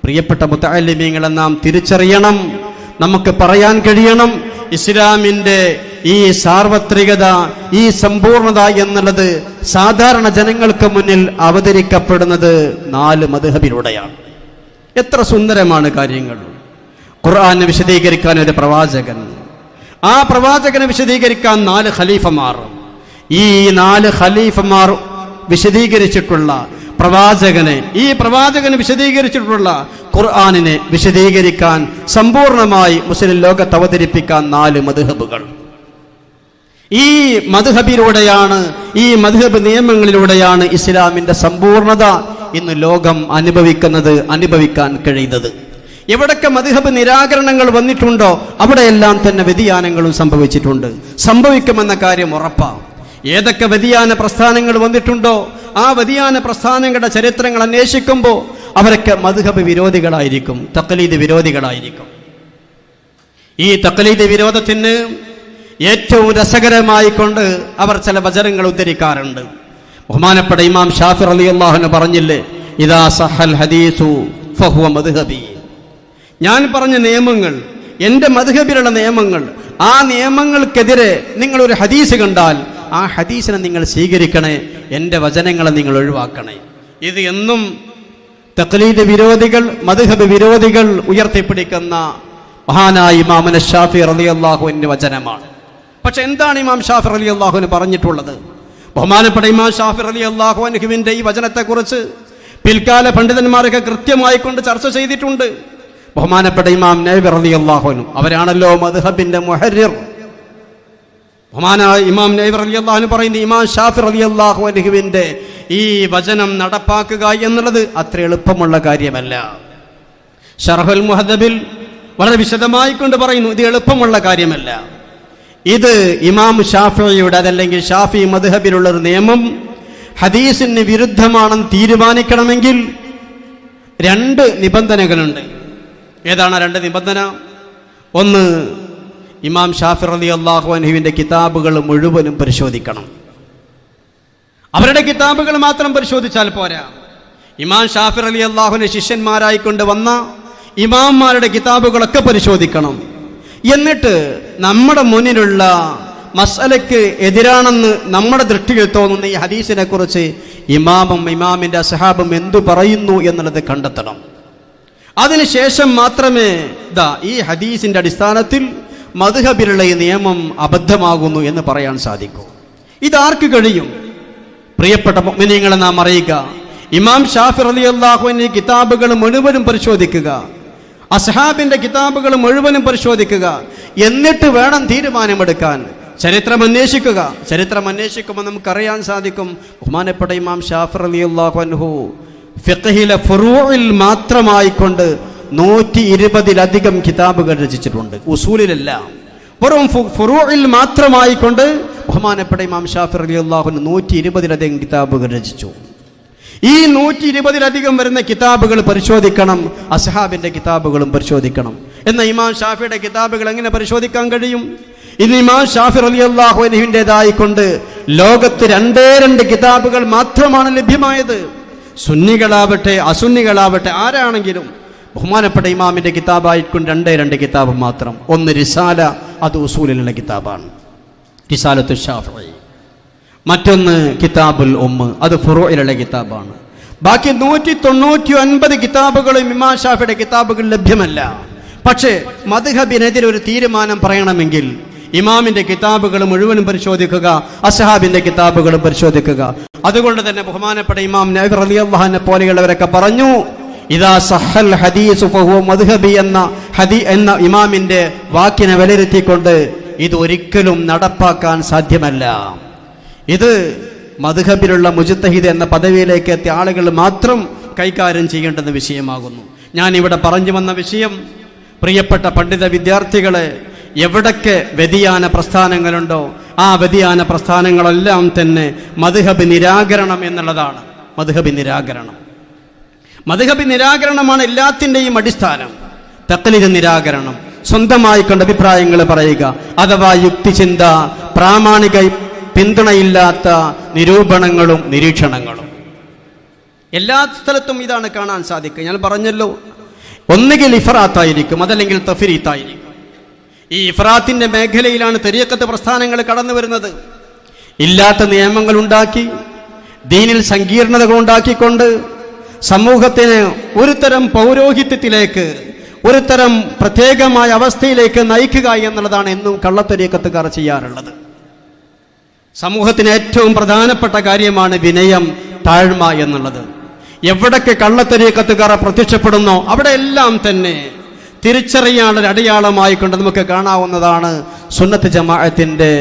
പ്രിയപ്പെട്ട മുതഅല്ലിമീങ്ങളെ, നാം തിരിച്ചറിയണം, നമുക്ക് പറയാൻ കഴിയണം, ഇസ്ലാമിന്റെ ഈ സാർവത്രികത, ഈ സമ്പൂർണത എന്നുള്ളത് സാധാരണ ജനങ്ങൾക്ക് മുന്നിൽ അവതരിക്കപ്പെടുന്നത് 4 മദ്ഹബിലൂടെയാണ്. എത്ര സുന്ദരമാണ് കാര്യങ്ങൾ. ഖുർആനെ വിശദീകരിക്കാൻ ഒരു പ്രവാചകൻ, ആ പ്രവാചകനെ വിശദീകരിക്കാൻ 4 ഖലീഫമാർ. ഈ 4 ഖലീഫമാർ വിശദീകരിച്ചിട്ടുള്ള പ്രവാചകനെ, ഈ പ്രവാചകന് വിശദീകരിച്ചിട്ടുള്ള ഖുർആനിനെ വിശദീകരിക്കാൻ, സമ്പൂർണമായി മുസ്ലിം ലോകത്ത് അവതരിപ്പിക്കാൻ 4 മദ്ഹബുകൾ. ഈ മദ്ഹബിലൂടെയാണ്, ഈ മദ്ഹബ് നിയമങ്ങളിലൂടെയാണ് ഇസ്ലാമിന്റെ സമ്പൂർണത ഇന്ന് ലോകം അനുഭവിക്കാൻ കഴിയുന്നത്. എവിടൊക്കെ മദ്ഹബ് നിരാകരണങ്ങൾ വന്നിട്ടുണ്ടോ അവിടെയെല്ലാം തന്നെ വ്യതിയാനങ്ങളും സംഭവിച്ചിട്ടുണ്ട്, സംഭവിക്കുമെന്ന കാര്യം ഉറപ്പാണ്. ഏതൊക്കെ വ്യതിയാന പ്രസ്ഥാനങ്ങൾ വന്നിട്ടുണ്ടോ ആ വ്യതിയാന പ്രസ്ഥാനങ്ങളുടെ ചരിത്രങ്ങൾ അന്വേഷിക്കുമ്പോൾ അവരൊക്കെ മദ്ഹബ് വിരോധികളായിരിക്കും, തഖ്ലീദ് വിരോധികളായിരിക്കും. ഈ തഖ്ലീദ് വിരോധത്തിന് ഏറ്റവും രസകരമായി കൊണ്ട് അവർ ചില വചനങ്ങൾ ഉദ്ധരിക്കാറുണ്ട്. ബഹുമാനപ്പെട്ട ഇമാം ഷാഫി റളിയല്ലാഹു അൻഹു പറഞ്ഞില്ലേ, ഇദാ സഹൽ ഹദീസു ഫഹുവ മദ്ഹബി. ഞാൻ പറഞ്ഞ നിയമങ്ങൾ, എൻ്റെ മദ്ഹബിലുള്ള നിയമങ്ങൾ, ആ നിയമങ്ങൾക്കെതിരെ നിങ്ങളൊരു ഹദീസ് കണ്ടാൽ ആ ഹദീസിനെ നിങ്ങൾ സ്വീകരിക്കണേ, എൻ്റെ വചനങ്ങളെ നിങ്ങൾ ഒഴിവാക്കണേ. ഇത് എന്നും തഖ്ലീദ് വിരോധികൾ, മദ്ഹബ് വിരോധികൾ ഉയർത്തിപ്പിടിക്കുന്ന മഹാനായ ഇമാം ഷാഫി റളിയല്ലാഹു അൻഹു വചനമാണ്. പക്ഷെ എന്താണ് ഇമാം ഷാഫി റളിയല്ലാഹു അൻഹു പറഞ്ഞിട്ടുള്ളത്? ബഹുമാനപ്പെട്ട ഇമാം ഷാഫി റളിയല്ലാഹു അൻഹുവിൻ്റെ ഈ വചനത്തെക്കുറിച്ച് പിൽക്കാല പണ്ഡിതന്മാരൊക്കെ കൃത്യമായി കൊണ്ട് ചർച്ച ചെയ്തിട്ടുണ്ട്. ബഹുമാനപ്പെട്ട ഇമാം നവവി റളിയല്ലാഹു അൻഹു, അവരാണല്ലോ മദ്ഹബിന്റെ മുഹർറിർ. ബഹുമാനായ ഇമാം നവവി റളിയല്ലാഹു അൻഹു പറയുന്നു, ഇമാം ഷാഫി റളിയല്ലാഹു അൻഹുവിൻ്റെ ഈ വചനം നടപ്പാക്കുക എന്നുള്ളത് അത്ര എളുപ്പമുള്ള കാര്യമല്ല. ശർഹുൽ മുഹദ്ദബിൽ വളരെ വിശദമായി കൊണ്ട് പറയുന്നു, ഇത് എളുപ്പമുള്ള കാര്യമല്ല. ഇത് ഇമാം ഷാഫിയുടെ, അതല്ലെങ്കിൽ ഷാഫി മദ്ഹബിലുള്ള ഒരു നിയമം ഹദീസിന് വിരുദ്ധമാണെന്ന് തീരുമാനിക്കണമെങ്കിൽ 2 നിബന്ധനകളുണ്ട്. ഏതാണ് 2 നിബന്ധന? ഒന്ന്, ഇമാം ഷാഫി റളിയല്ലാഹു അൻഹുവിൻ്റെ കിതാബുകൾ മുഴുവനും പരിശോധിക്കണം. അവരുടെ കിതാബുകൾ മാത്രം പരിശോധിച്ചാൽ പോരാ. ഇമാം ഷാഫി റളിയല്ലാഹുവിൻ്റെ ശിഷ്യന്മാരായിക്കൊണ്ട് വന്ന ഇമാംമാരുടെ കിതാബുകളൊക്കെ പരിശോധിക്കണം. എന്നിട്ട് നമ്മുടെ മുന്നിലുള്ള മസ്അലയ്ക്ക് എതിരാണെന്ന് നമ്മുടെ ദൃഷ്ടിയിൽ തോന്നുന്ന ഈ ഹദീസിനെ കുറിച്ച് ഇമാമും ഇമാമിൻ്റെ അസ്ഹാബും എന്തു പറയുന്നു എന്നുള്ളത് കണ്ടെത്തണം. അതിനുശേഷം മാത്രമേ ഈ ഹദീസിൻ്റെ അടിസ്ഥാനത്തിൽ മദ്ഹബിലുള്ള ഈ നിയമം അബദ്ധമാകുന്നു എന്ന് പറയാൻ സാധിക്കൂ. ഇതാർക്ക് കഴിയും? പ്രിയപ്പെട്ട മുഅ്മിനീങ്ങളെ നാം അറിയുക, ഇമാം ഷാഫി റളിയല്ലാഹു അൻഹു കിതാബുകൾ മുഴുവനും പരിശോധിക്കുക, അസ്ഹാബിന്റെ കിതാബുകൾ മുഴുവനും പരിശോധിക്കുക. എന്നിട്ട് വേണം തീരുമാനമെടുക്കാൻ. ചരിത്രം അന്വേഷിക്കുക. ചരിത്രം അന്വേഷിക്കുമ്പോൾ നമുക്കറിയാൻ സാധിക്കും, ബഹുമാനപ്പെട്ട ഇമാം ഷാഫി റളിയല്ലാഹു അൻഹു ഫിഖ്ഹിലെ ഫുറൂഇൽ മാത്രമായിക്കൊണ്ട് 120-ലധികം കിതാബുകൾ രചിച്ചിട്ടുണ്ട്. ഉസൂലിലല്ല, വെറും ഫുറൂഇൽ മാത്രമായിക്കൊണ്ട് ബഹുമാനപ്പെട്ട ഇമാം ഷാഫി റളിയല്ലാഹു അൻഹു 120-ലധികം കിതാബുകൾ രചിച്ചു. ഈ 120-ലധികം വരുന്ന കിതാബുകൾ പരിശോധിക്കണം, അസ്ഹാബിന്റെ കിതാബുകളും പരിശോധിക്കണം. എന്നാൽ ഇമാം ഷാഫിയുടെ കിതാബുകൾ എങ്ങനെ പരിശോധിക്കാൻ കഴിയും? ഇന്ന് ഇമാം ഷാഫി റളിയല്ലാഹു അൻഹുവിൻ്റെതായിക്കൊണ്ട് ലോകത്ത് 2 കിതാബുകൾ മാത്രമാണ് ലഭ്യമായത്. സുന്നികളാവട്ടെ അസുന്നികളാവട്ടെ ആരാണെങ്കിലും ബഹുമാനപ്പെട്ട ഇമാമിന്റെ കിതാബായിക്കൊണ്ട് 2 കിതാബ് മാത്രം. ഒന്ന് റിസാല, അത് ഉസൂലിലുള്ള കിതാബാണ്, റിസാലത്തു ഷാഫിഈ. മറ്റൊന്ന് കിതാബുൽ ഉമ്മ്, അത് ഫുറൂഇലുള്ള കിതാബാണ്. ബാക്കി 199 കിതാബുകളും ഇമാം ഷാഫിയുടെ കിതാബുകൾ ലഭ്യമല്ല. പക്ഷേ മദ്ഹബിനെതിരെ ഒരു തീരുമാനം പറയണമെങ്കിൽ ഇമാമിന്റെ കിതാബുകൾ മുഴുവനും പരിശോധിക്കുക, അസ്ഹാബിന്റെ കിതാബുകളും പരിശോധിക്കുക. അതുകൊണ്ട് തന്നെ ബഹുമാനപ്പെട്ട ഇമാം നവവി റളിയല്ലാഹു അൻഹു പോലെയുള്ളവരൊക്കെ പറഞ്ഞു, ഇദാ സഹൽ ഹദീസു ഫഹുവ മദ്ഹബി എന്ന ഇമാമിന്റെ വാക്കിനെ വിലയിരുത്തിക്കൊണ്ട് ഇത് ഒരിക്കലും നടപ്പാക്കാൻ സാധ്യമല്ല. ഇത് മദ്ഹബിലുള്ള മുജ്തഹിദ് എന്ന പദവിയിലേക്ക് എത്തിയ ആളുകൾ മാത്രം കൈകാര്യം ചെയ്യേണ്ടുന്ന വിഷയമാകുന്നു. ഞാൻ ഇവിടെ പറഞ്ഞു വന്ന വിഷയം, പ്രിയപ്പെട്ട പണ്ഡിത വിദ്യാർത്ഥികളെ, എവിടൊക്കെ വ്യതിയാന പ്രസ്ഥാനങ്ങളുണ്ടോ ആ വ്യതിയാന പ്രസ്ഥാനങ്ങളെല്ലാം തന്നെ മദ്ഹബ് നിരാകരണം എന്നുള്ളതാണ്. മദ്ഹബ് നിരാകരണമാണ് എല്ലാത്തിൻ്റെയും അടിസ്ഥാനം. തഖ്ലീദ് നിരാകരണം, സ്വന്തമായി കൊണ്ട് അഭിപ്രായങ്ങൾ പറയുക, അഥവാ യുക്തിചിന്ത, പ്രാമാണിക പിന്തുണയില്ലാത്ത നിരൂപണങ്ങളും നിരീക്ഷണങ്ങളും എല്ലാ സ്ഥലത്തും ഇതാണ് കാണാൻ സാധിക്കുക. ഞാൻ പറഞ്ഞല്ലോ, ഒന്നുകിൽ ഇഫ്രാത്തായിരിക്കും, അതല്ലെങ്കിൽ തഫ്രീത്തായിരിക്കും. ഈ ഇഫ്രാത്തിന്റെ മേഖലയിലാണ് തരീഖത്ത് പ്രസ്ഥാനങ്ങൾ കടന്നു വരുന്നത്. ഇല്ലാത്ത നിയമങ്ങൾ ഉണ്ടാക്കി, ദീനിൽ സങ്കീർണതകൾ ഉണ്ടാക്കിക്കൊണ്ട് സമൂഹത്തിന് ഒരു തരം പൗരോഹിത്യത്തിലേക്ക്, ഒരു തരം പ്രത്യേകമായ അവസ്ഥയിലേക്ക് നയിക്കുക എന്നുള്ളതാണ് എന്നും കള്ളത്തരീഖത്തുകാർ ചെയ്യാറുള്ളത്. സമൂഹത്തിന് ഏറ്റവും പ്രധാനപ്പെട്ട കാര്യമാണ് വിനയം, താഴ്മ എന്നുള്ളത്. എവിടൊക്കെ കള്ളത്തരീഖത്തുകാർ പ്രത്യക്ഷപ്പെടുന്നോ അവിടെ എല്ലാം തന്നെ തിരിച്ചറിയാനുള്ള അടയാളമായി കൊണ്ട് നമുക്ക് കാണാവുന്നതാണ് സുന്നത്ത് ജമാഅത്തിന്റെ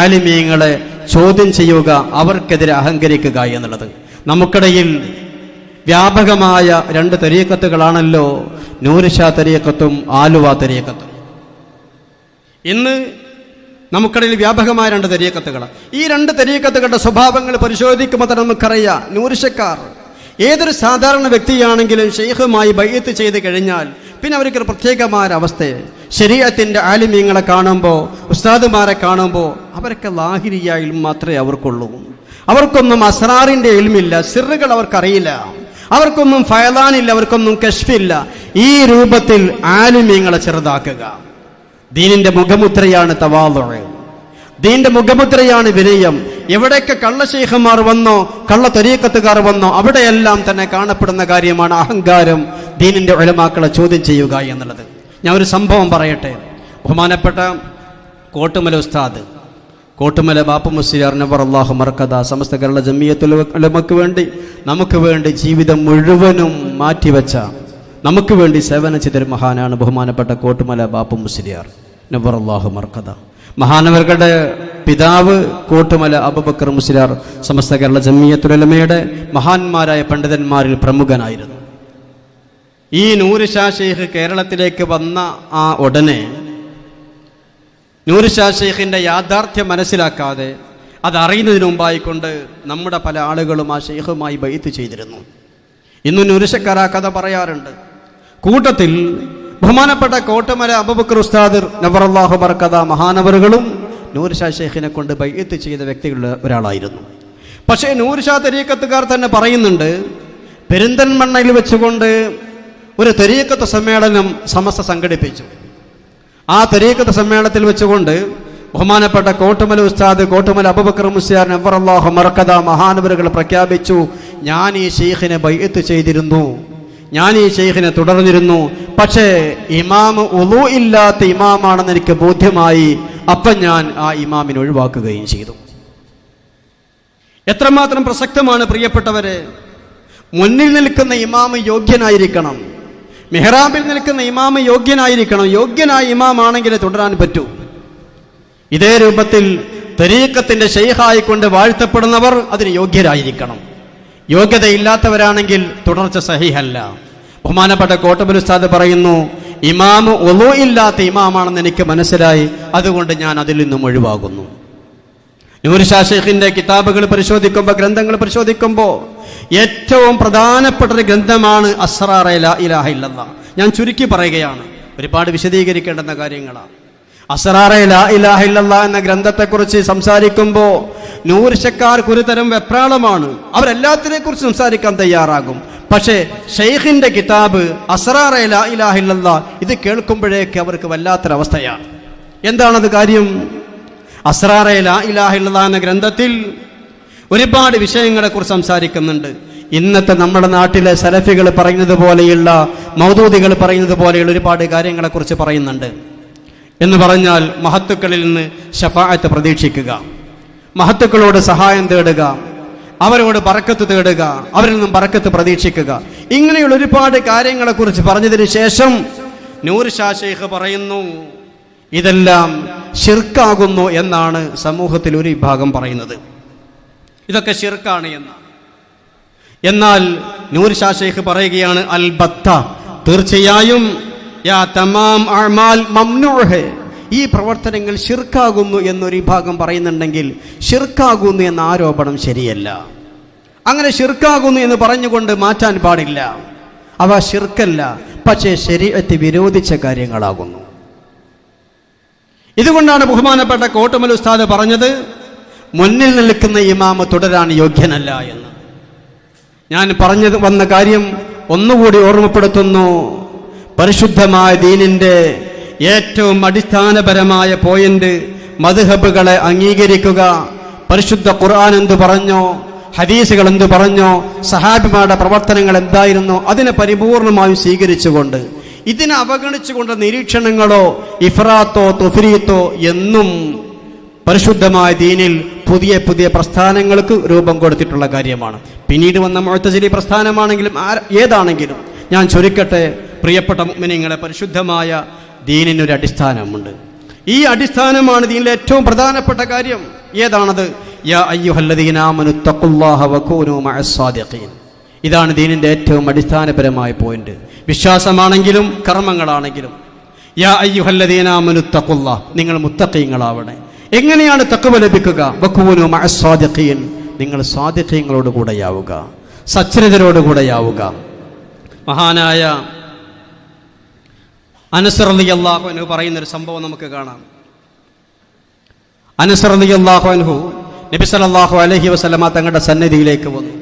ആലിമീങ്ങളെ ചോദ്യം ചെയ്യുക, അവർക്കെതിരെ അഹങ്കരിക്കുക എന്നുള്ളത്. നമുക്കിടയിൽ വ്യാപകമായ 2 തരീഖത്തുകളാണല്ലോ, നൂർഷാ തരീഖത്തും ആലുവ തരീഖത്തും. ഇന്ന് നമുക്കിടയിൽ വ്യാപകമായ 2 തരീഖത്തുകളാണ്. ഈ 2 തരീഖത്തുകളുടെ സ്വഭാവങ്ങൾ പരിശോധിക്കുമ്പോൾ തന്നെ നമുക്കറിയാം, നൂർഷക്കാർ ഏതൊരു സാധാരണ വ്യക്തിയാണെങ്കിലും ഷെയ്ഖുമായി ബൈഅത്ത് ചെയ്ത് കഴിഞ്ഞാൽ പിന്നെ അവർക്ക് പ്രത്യേകമായ അവസ്ഥ. ശരീഅത്തിന്റെ ആലിമീങ്ങളെ കാണുമ്പോൾ, ഉസ്താദുമാരെ കാണുമ്പോൾ അവരൊക്കെ ലാഹിരിയ ഇൽമ് മാത്രമേ അവർക്കുള്ളൂ. അവർക്കൊന്നും അസ്റാറിന്റെ ഇൽമില്ല, സിറുകൾ അവർക്കറിയില്ല, അവർക്കൊന്നും ഫയലാനില്ല, അവർക്കൊന്നും കശ്ഫില്ല. ഈ രൂപത്തിൽ ആലിമീങ്ങളെ ചെറുതാക്കുക. ദീനിന്റെ മുഖമുദ്രയാണ് തവാളുഅ്, ദീനിന്റെ മുഖമുദ്രയാണ് വിനയം. എവിടെയൊക്കെ കള്ള ശൈഖന്മാർ വന്നോ, കള്ള തരീഖത്തുകാർ വന്നോ, അവിടെയെല്ലാം തന്നെ കാണപ്പെടുന്ന കാര്യമാണ് അഹങ്കാരം, ദീനിന്റെ ഉലമാക്കളെ ചോദ്യം ചെയ്യുക എന്നുള്ളത്. ഞാൻ ഒരു സംഭവം പറയട്ടെ. ബഹുമാനപ്പെട്ട കോട്ടുമല ഉസ്താദ്, കോട്ടുമല ബാപ്പു മുസ്ലിയാർ നവറല്ലാഹു മർക്കദ, സമസ്ത കേരള ജമിയത്തുൽ ഉലമക്ക് വേണ്ടി, നമുക്ക് വേണ്ടി ജീവിതം മുഴുവനും മാറ്റിവെച്ച, നമുക്ക് വേണ്ടി സേവനം ചെയ്തൊരു മഹാനാണ് ബഹുമാനപ്പെട്ട കോട്ടുമല ബാപ്പു മുസ്ലിയാർ നവറല്ലാഹു മർക്കദ. മഹാനവരുടെ പിതാവ് കോട്ടുമല അബൂബക്കർ മുസ്ലിയാർ സമസ്ത കേരള ജമിയത്തുൽ ഉലമയുടെ മഹാന്മാരായ പണ്ഡിതന്മാരിൽ പ്രമുഖനായിരുന്നു. ഈ നൂർ ഷാ ഷെയ്ഖ് കേരളത്തിലേക്ക് വന്ന ആ ഉടനെ നൂർ ഷാ ഷെയ്ഖിന്റെ യാഥാർത്ഥ്യം മനസ്സിലാക്കാതെ അതറിയുന്നതിന് മുമ്പായിക്കൊണ്ട് നമ്മുടെ പല ആളുകളും ആ ഷെയ്ഖുമായി ബൈഅത്ത് ചെയ്തിരുന്നു. ഇന്ന് നൂർ ഷക്കാർ ആ കഥ പറയാറുണ്ട്. കൂട്ടത്തിൽ ബഹുമാനപ്പെട്ട കോട്ടുമല അബൂബക്കർ ഉസ്താദ് നവറല്ലാഹു ബർക്കത മഹാനവറുകളും നൂർ ഷാ ഷെയ്ഖിനെ കൊണ്ട് ബൈഅത്ത് ചെയ്ത വ്യക്തികളിൽ ഒരാളായിരുന്നു. പക്ഷേ നൂർ ഷാ തരീഖത്തുകാർ തന്നെ പറയുന്നുണ്ട്, പെരിന്തൽമണ്ണയിൽ വെച്ചുകൊണ്ട് ഒരു തരീഖത്ത് സമ്മേളനം സമസ്ത സംഘടിപ്പിച്ചു. ആ തരീഖത്ത് സമ്മേളനത്തിൽ വെച്ചുകൊണ്ട് ബഹുമാനപ്പെട്ട കോട്ടുമല ഉസ്താദ് കോട്ടുമല അബൂബക്കർ മുസ്ലിയാർ നവറല്ലാഹു മർക്കദ മഹാനവറുകൾ പ്രഖ്യാപിച്ചു, ഞാൻ ഈ ഷെയ്ഖിനെ ബൈഅത്ത് ചെയ്തിരുന്നു, ഞാൻ ഈ ഷെയ്ഖിനെ തുടർന്നിരുന്നു. പക്ഷേ ഇമാമ് ഉളൂ ഇല്ലാത്ത ഇമാമാണെന്ന് എനിക്ക് ബോധ്യമായി. അപ്പം ഞാൻ ആ ഇമാമിനെ ഒഴിവാക്കുകയും ചെയ്തു. എത്രമാത്രം പ്രസക്തമാണ് പ്രിയപ്പെട്ടവരെ. മുന്നിൽ നിൽക്കുന്ന ഇമാമ് യോഗ്യനായിരിക്കണം, മെഹ്റാബിൽ നിൽക്കുന്ന ഇമാമ് യോഗ്യനായിരിക്കണം. യോഗ്യനായ ഇമാമാണെങ്കിൽ തുടരാൻ പറ്റൂ. ഇതേ രൂപത്തിൽ തരീഖത്തിന്റെ ഷെയ്ഖായിക്കൊണ്ട് വാഴ്ത്തപ്പെടുന്നവർ അതിന് യോഗ്യരായിരിക്കണം. യോഗ്യതയില്ലാത്തവരാണെങ്കിൽ തുടർച്ച സഹിഹല്ല. ബഹുമാനപ്പെട്ട കോട്ടുമല ഉസ്താദ് പറയുന്നു, ഇമാമ് ഉളൂ ഇല്ലാത്ത ഇമാമാണെന്ന് എനിക്ക് മനസ്സിലായി, അതുകൊണ്ട് ഞാൻ അതിൽ നിന്നും ഒഴിവാകുന്നു. നൂർ ഷാ ഷെയ്ഖിന്റെ കിതാബുകൾ പരിശോധിക്കുമ്പോൾ, ഗ്രന്ഥങ്ങൾ പരിശോധിക്കുമ്പോൾ ഏറ്റവും പ്രധാനപ്പെട്ട ഒരു ഗ്രന്ഥമാണ് അസ്റാറെ ലാ ഇലാഹ ഇല്ലല്ലാഹ്. ഞാൻ ചുരുക്കി പറയുകയാണ്, ഒരുപാട് വിശദീകരിക്കേണ്ടുന്ന കാര്യങ്ങളാണ്. അസ്റാറെ ലാ ഇലാഹ ഇല്ലല്ലാഹ് എന്ന ഗ്രന്ഥത്തെക്കുറിച്ച് സംസാരിക്കുമ്പോൾ നൂർ ഷക്കാർക്ക് ഒരു തരം വെപ്രാളമാണ്. അവരെല്ലാത്തിനെ കുറിച്ച് സംസാരിക്കാൻ തയ്യാറാകും. പക്ഷേ ഷെയ്ഖിന്റെ കിതാബ് അസ്റാറെ ലാ ഇലാഹ ഇല്ലല്ലാഹ് ഇത് കേൾക്കുമ്പോഴേക്ക് അവർക്ക് വല്ലാത്തൊരവസ്ഥയാണ്. എന്താണത് കാര്യം? അസ്റാറെ ലാ ഇലാഹ ഇല്ലല്ലാഹ് എന്ന ഗ്രന്ഥത്തിൽ ഒരുപാട് വിഷയങ്ങളെക്കുറിച്ച് സംസാരിക്കുന്നുണ്ട്. ഇന്നത്തെ നമ്മുടെ നാട്ടിലെ സലഫികൾ പറയുന്നത് പോലെയുള്ള, മൗദൂദികൾ പറയുന്നത് പോലെയുള്ള ഒരുപാട് കാര്യങ്ങളെക്കുറിച്ച് പറയുന്നുണ്ട്. എന്ന് പറഞ്ഞാൽ മഹത്തുക്കളിൽ നിന്ന് ശഫാഅത്ത് പ്രതീക്ഷിക്കുക, മഹത്തുക്കളോട് സഹായം തേടുക, അവരോട് ബറക്കത്ത് തേടുക, അവരിൽ നിന്നും ബറക്കത്ത് പ്രതീക്ഷിക്കുക. ഇങ്ങനെയുള്ള ഒരുപാട് കാര്യങ്ങളെക്കുറിച്ച് പറഞ്ഞതിന് ശേഷം നൂർ ഷാ ഷെയ്ഖ് പറയുന്നു, ഇതെല്ലാം ശിർക്കാകുന്നു എന്നാണ് സമൂഹത്തിൽ ഒരു വിഭാഗം പറയുന്നത്. ഇതൊക്കെ ശിർക്കാണ് എന്ന്. എന്നാൽ നൂർ ഷാ ഷെയ്ഖ് പറയുകയാണ്, അൽബത്ത, തീർച്ചയായും യാ തമാം അഅ്മാൽ മംനൂഅ്, ഈ പ്രവർത്തനങ്ങൾ ശിർക്കാകുന്നു എന്നൊരു വിഭാഗം പറയുന്നുണ്ടെങ്കിൽ ശിർക്കാകുന്നു എന്ന ആരോപണം ശരിയല്ല. അങ്ങനെ ശിർക്കാകുന്നു എന്ന് പറഞ്ഞുകൊണ്ട് മാറ്റാൻ പാടില്ല. അവ ശിർക്കല്ല, പക്ഷേ ശരീഅത്ത് വിരോധിച്ച കാര്യങ്ങളാകുന്നു. ഇതുകൊണ്ടാണ് ബഹുമാനപ്പെട്ട കോട്ടുമല ഉസ്താദ് പറഞ്ഞത്, മുന്നിൽ നിൽക്കുന്ന ഇമാമ് തുടരാൻ യോഗ്യനല്ല എന്ന്. ഞാൻ പറഞ്ഞു വന്ന കാര്യം ഒന്നുകൂടി ഓർമ്മപ്പെടുത്തുന്നു. പരിശുദ്ധമായ ദീനിന്റെ ഏറ്റവും അടിസ്ഥാനപരമായ പോയിന്റ് മദ്ഹബുകളെ അംഗീകരിക്കുക. പരിശുദ്ധ ഖുർആൻ എന്തു പറഞ്ഞോ, ഹദീസുകൾ എന്തു പറഞ്ഞോ, സഹാബിമാരുടെ പ്രവർത്തനങ്ങൾ എന്തായിരുന്നു, അതിനെ പരിപൂർണമായും സ്വീകരിച്ചുകൊണ്ട്, ഇതിനെ അവഗണിച്ചുകൊണ്ട് നിരീക്ഷണങ്ങളോ ഇഫ്രാത്തോ തുഫ്രീത്തോ എന്നും പരിശുദ്ധമായ ദീനിൽ പുതിയ പുതിയ പ്രസ്ഥാനങ്ങൾക്ക് രൂപം കൊടുത്തിട്ടുള്ള കാര്യമാണ്. പിന്നീട് വന്ന മുഅ്തസിലി പ്രസ്ഥാനമാണെങ്കിലും ഏതാണെങ്കിലും ഞാൻ ചുരുക്കട്ടെ, പ്രിയപ്പെട്ട മുഅ്മിനീങ്ങളെ, പരിശുദ്ധമായ ദീനിനൊരു അടിസ്ഥാനമുണ്ട്. ഈ അടിസ്ഥാനമാണ് ദീനിലെ ഏറ്റവും പ്രധാനപ്പെട്ട കാര്യം. ഏതാണത്? യാ അയ്യുഹല്ലദീന ആമനു തഖുല്ലാഹ വകൂനൂ മഅസ്സാദിഖീൻ. ഇതാണ് ദീനിന്റെ ഏറ്റവും അടിസ്ഥാനപരമായ പോയിന്റ്. വിശ്വാസമാണെങ്കിലും കർമ്മങ്ങളാണെങ്കിലും. യാ അയ്യുഹല്ലദീന ആമനു തഖുല്ലാഹ, നിങ്ങൾ മുത്തഖീങ്ങളാവണേ. എങ്ങനെയാണ് തഖ്വ ലഭിക്കുക? വകൂനൂ മഅസ്സാദിഖീൻ, നിങ്ങൾ സാദിഖീങ്ങളോട് കൂടെയാവുക. സച്ചരിതരോടുകൂടെയാവുക. മഹാനായ അനസ് റളിയല്ലാഹു അൻഹു പറയുന്നൊരു സംഭവം നമുക്ക് കാണാം. അനസ് റളിയല്ലാഹു അൻഹു നബി സല്ലല്ലാഹു അലൈഹി വസല്ലമ തങ്ങളുടെ സന്നിധിയിലേക്ക് വന്നു.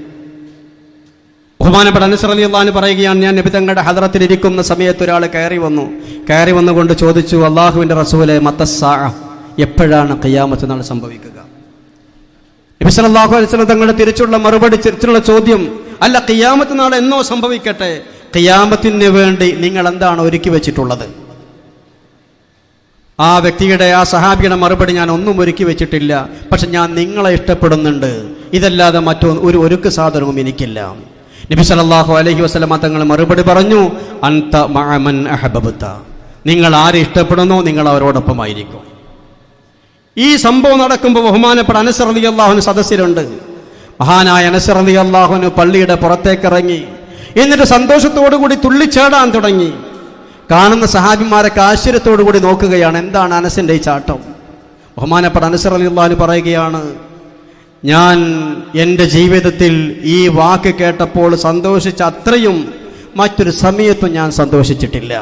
ബഹുമാനപ്പെട്ട അനസ് റളിയല്ലാഹു അൻഹു പറയുകയാണ്, ഞാൻ നബി തങ്ങളുടെ ഹദ്റത്തിൽ ഇരിക്കുന്ന സമയത്ത് ഒരാൾ കയറി വന്നുകൊണ്ട് ചോദിച്ചു, അല്ലാഹുവിൻ്റെ റസൂലേ, മത്തസ്സാഅ, എപ്പോഴാണ് ഖിയാമത്ത് നാൾ സംഭവിക്കുക? നബി സല്ലല്ലാഹു അലൈഹി വസല്ലം തങ്ങളുടെ തിരിച്ചുള്ള ചോദ്യം, അല്ല, ഖിയാമത്ത് നാൾ എന്നോ സംഭവിക്കട്ടെ, ഖിയാമത്തിന് വേണ്ടി നിങ്ങൾ എന്താണ് ഒരുക്കി വെച്ചിട്ടുള്ളത്? ആ വ്യക്തിയുടെ, ആ സഹാബിയുടെ മറുപടി, ഞാൻ ഒന്നും ഒരുക്കി വെച്ചിട്ടില്ല, പക്ഷെ ഞാൻ നിങ്ങളെ ഇഷ്ടപ്പെടുന്നുണ്ട്, ഇതല്ലാതെ ഒരു ഒരുക്ക് സാധനവും എനിക്കില്ല. നബി സല്ലല്ലാഹു അലൈഹി വസല്ലം തങ്ങൾ മറുപടി പറഞ്ഞു, അൻത മഅ മൻ അഹബബ്ത, നിങ്ങൾ ആരെ ഇഷ്ടപ്പെടുന്നോ നിങ്ങൾ അവരോടൊപ്പമായിരിക്കും. ഈ സംഭവം നടക്കുമ്പോൾ ബഹുമാനപ്പെട്ട അനസ് റളിയല്ലാഹു അൻഹു സദസ്സിലുണ്ട്. മഹാനായ അനസ് റളിയല്ലാഹു അൻഹു പള്ളിയുടെ പുറത്തേക്കിറങ്ങി, എന്നിട്ട് സന്തോഷത്തോടുകൂടി തുള്ളിച്ചാടാൻ തുടങ്ങി. കാണുന്ന സഹാബിമാരൊക്കെ ആശ്ചര്യത്തോടുകൂടി നോക്കുകയാണ്, എന്താണ് അനസിൻ്റെ ഈ ചാട്ടം? ബഹുമാനപ്പെട്ട അനസ് റളിയല്ലാഹു അൻഹു പറയുകയാണ്, ഞാൻ എൻ്റെ ജീവിതത്തിൽ ഈ വാക്ക് കേട്ടപ്പോൾ സന്തോഷിച്ച അത്രയും മറ്റൊരു സമയത്തും ഞാൻ സന്തോഷിച്ചിട്ടില്ല.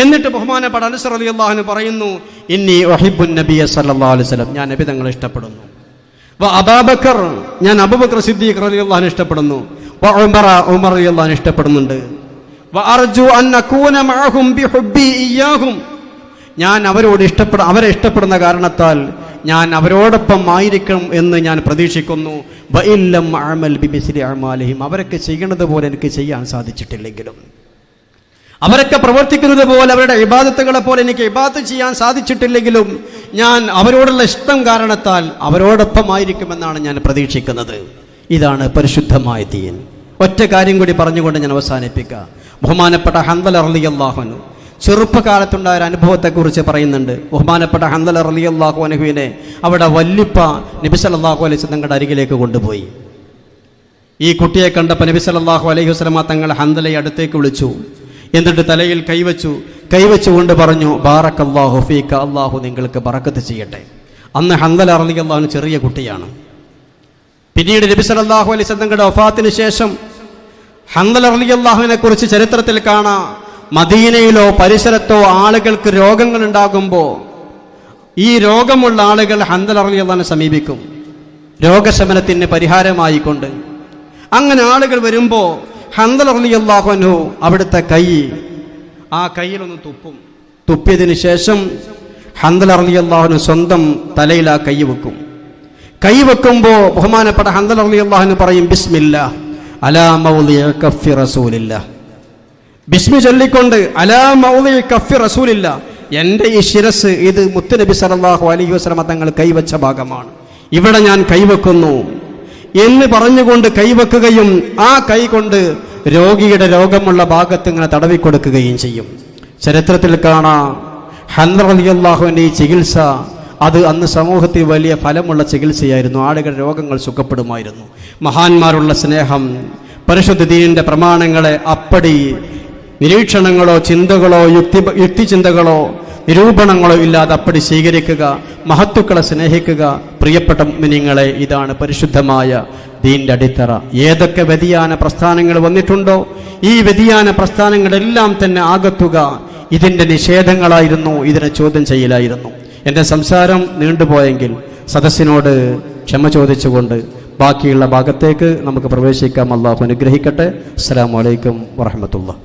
എന്നിട്ട് ബഹുമാനപ്പെട്ട അനസ് റളിയല്ലാഹു അൻഹു പറയുന്നു, ഇന്നി ഉഹിബ്ബുൻ നബിയ സല്ലല്ലാഹു അലൈഹി വസല്ലം, ഞാൻ നബി തങ്ങളെ ഇഷ്ടപ്പെടുന്നു. അബൂബക്കർ, ഞാൻ അബൂബക്കർ സിദ്ദീഖ് റളിയല്ലാഹു അൻഹു ഇഷ്ടപ്പെടുന്നു. ഉമർ റളിയല്ലാഹു അൻഹു ഇഷ്ടപ്പെടുന്നുണ്ട്. വഅർജു അൻ അകൂന മഅഹും ബിഹുബ്ബി ഇയ്യാഹും, ഞാൻ അവരെ ഇഷ്ടപ്പെടുന്ന കാരണത്താൽ ഞാൻ അവരോടൊപ്പം ആയിരിക്കണം എന്ന് ഞാൻ പ്രതീക്ഷിക്കുന്നു. വഇല്ലം അഅമൽ ബിമിസ്ലി അഅമാലിഹിം, അവരൊക്കെ ചെയ്യുന്നത് പോലെ എനിക്ക് ചെയ്യാൻ സാധിച്ചിട്ടില്ലെങ്കിലും, അവരൊക്കെ പ്രവർത്തിക്കുന്നത് പോലെ, അവരുടെ ഇബാദത്തുകളെ പോലെ എനിക്ക് ഇബാദത്ത് ചെയ്യാൻ സാധിച്ചിട്ടില്ലെങ്കിലും, ഞാൻ അവരോടുള്ള ഇഷ്ടം കാരണത്താൽ അവരോടൊപ്പമായിരിക്കുമെന്നാണ് ഞാൻ പ്രതീക്ഷിക്കുന്നത്. ഇതാണ് പരിശുദ്ധമായ ദീൻ. ഒറ്റ കാര്യം കൂടി പറഞ്ഞുകൊണ്ട് ഞാൻ അവസാനിപ്പിക്കാം. ബഹുമാനപ്പെട്ട ഹൻദല റളിയല്ലാഹു അൻഹു ചെറുപ്പകാലത്തുണ്ടായ ഒരു അനുഭവത്തെക്കുറിച്ച് പറയുന്നുണ്ട്. ബഹുമാനപ്പെട്ട ഹൻദല റളിയല്ലാഹു അൻഹുവിനെ അവിടെ വല്ലിപ്പ നബി സല്ലല്ലാഹു അലൈഹി വസല്ലം തങ്ങളുടെ അരികിലേക്ക് കൊണ്ടുപോയി. ഈ കുട്ടിയെ കണ്ടപ്പോൾ നബി സല്ലല്ലാഹു അലൈഹി വസല്ലം തങ്ങൾ ഹൻദലയെ അടുത്തേക്ക് വിളിച്ചു. എന്നിട്ട് തലയിൽ കൈവച്ചുകൊണ്ട് പറഞ്ഞു, ബാറക്കല്ലാഹു ഫീക, അല്ലാഹു നിങ്ങൾക്ക് ബറക്കത്ത് ചെയ്യട്ടെ. അന്ന് ഹൻദല റളിയല്ലാഹു അൻഹു ചെറിയ കുട്ടിയാണ്. പിന്നീട് നബി സല്ലല്ലാഹു അലൈഹി വസല്ലം തങ്ങളുടെ വഫാത്തിന് ശേഷം ഹൻദല റളിയല്ലാഹുവിനെ കുറിച്ച് ചരിത്രത്തിൽ കാണാം, മദീനയിലോ പരിസരത്തോ ആളുകൾക്ക് രോഗങ്ങൾ ഉണ്ടാകുമ്പോൾ ഈ രോഗമുള്ള ആളുകൾ ഹൻദല റളിയല്ലാഹുവിനെ സമീപിക്കും, രോഗശമനത്തിന് പരിഹാരമായിക്കൊണ്ട്. അങ്ങനെ ആളുകൾ വരുമ്പോൾ ഹൻദല റളിയല്ലാഹു അൻഹു അവിടുത്തെ ആ കയ്യിലൊന്ന് തുപ്പിയതിന് ശേഷം ഹൻദല റളിയല്ലാഹു അൻഹു സ്വന്തം തലയിൽ ആ കൈ വെക്കുമ്പോൾ ബഹുമാനപ്പെട്ട ഹൻദല റളിയല്ലാഹു അൻഹു പറയും, ബിസ്മില്ലാഹ് അലാ മൗളിഇ കഫി റസൂലില്ലാഹ്, ബിസ്മി ചൊല്ലിക്കൊണ്ട് അലാ മൗളിഇ കഫി റസൂലില്ലാഹ്, എൻ്റെ ഈ ശിരസ് ഇത് മുത്തുനബി സല്ലല്ലാഹു അലൈഹി വസല്ലം തങ്ങൾ കൈവച്ച ഭാഗമാണ്, ഇവിടെ ഞാൻ കൈവെക്കുന്നു എന്ന് പറഞ്ഞുകൊണ്ട് കൈവെക്കുകയും ആ കൈ കൊണ്ട് രോഗിയുടെ രോഗമുള്ള ഭാഗത്ത് ഇങ്ങനെ തടവിക്കൊടുക്കുകയും ചെയ്യും. ചരിത്രത്തിൽ കാണാം, ഹൻദല റളിയല്ലാഹു അൻഹു ഈ ചികിത്സ അത് അന്ന് സമൂഹത്തിൽ വലിയ ഫലമുള്ള ചികിത്സയായിരുന്നു. ആളുകളുടെ രോഗങ്ങൾ സുഖപ്പെടുമായിരുന്നു. മഹാന്മാരുള്ള സ്നേഹം, പരിശുദ്ധ ദീനിന്റെ പ്രമാണങ്ങളെ അപ്പടി നിരീക്ഷണങ്ങളോ ചിന്തകളോ യുക്തിചിന്തകളോ നിരൂപണങ്ങളോ ഇല്ലാതെ അപ്പടി സ്വീകരിക്കുക, മഹത്തുക്കളെ സ്നേഹിക്കുക. പ്രിയപ്പെട്ട മുഅ്മിനീങ്ങളെ, ഇതാണ് പരിശുദ്ധമായ ദീനിന്റെ അടിത്തറ. ഏതൊക്കെ വ്യതിയാന പ്രസ്ഥാനങ്ങൾ വന്നിട്ടുണ്ടോ ഈ വ്യതിയാന പ്രസ്ഥാനങ്ങളെല്ലാം തന്നെ ആകത്തുക ഇതിന്റെ നിഷേധങ്ങളായിരുന്നു, ഇതിനെ ചോദ്യം ചെയ്യലായിരുന്നു. എൻ്റെ സംസാരം നീണ്ടുപോയെങ്കിൽ സദസ്സിനോട് ക്ഷമ ചോദിച്ചുകൊണ്ട് ബാക്കിയുള്ള ഭാഗത്തേക്ക് നമുക്ക് പ്രവേശിക്കാം. അല്ലാഹു അനുഗ്രഹിക്കട്ടെ. അസ്സലാമു അലൈക്കും വറഹ്മത്തുള്ളാഹി.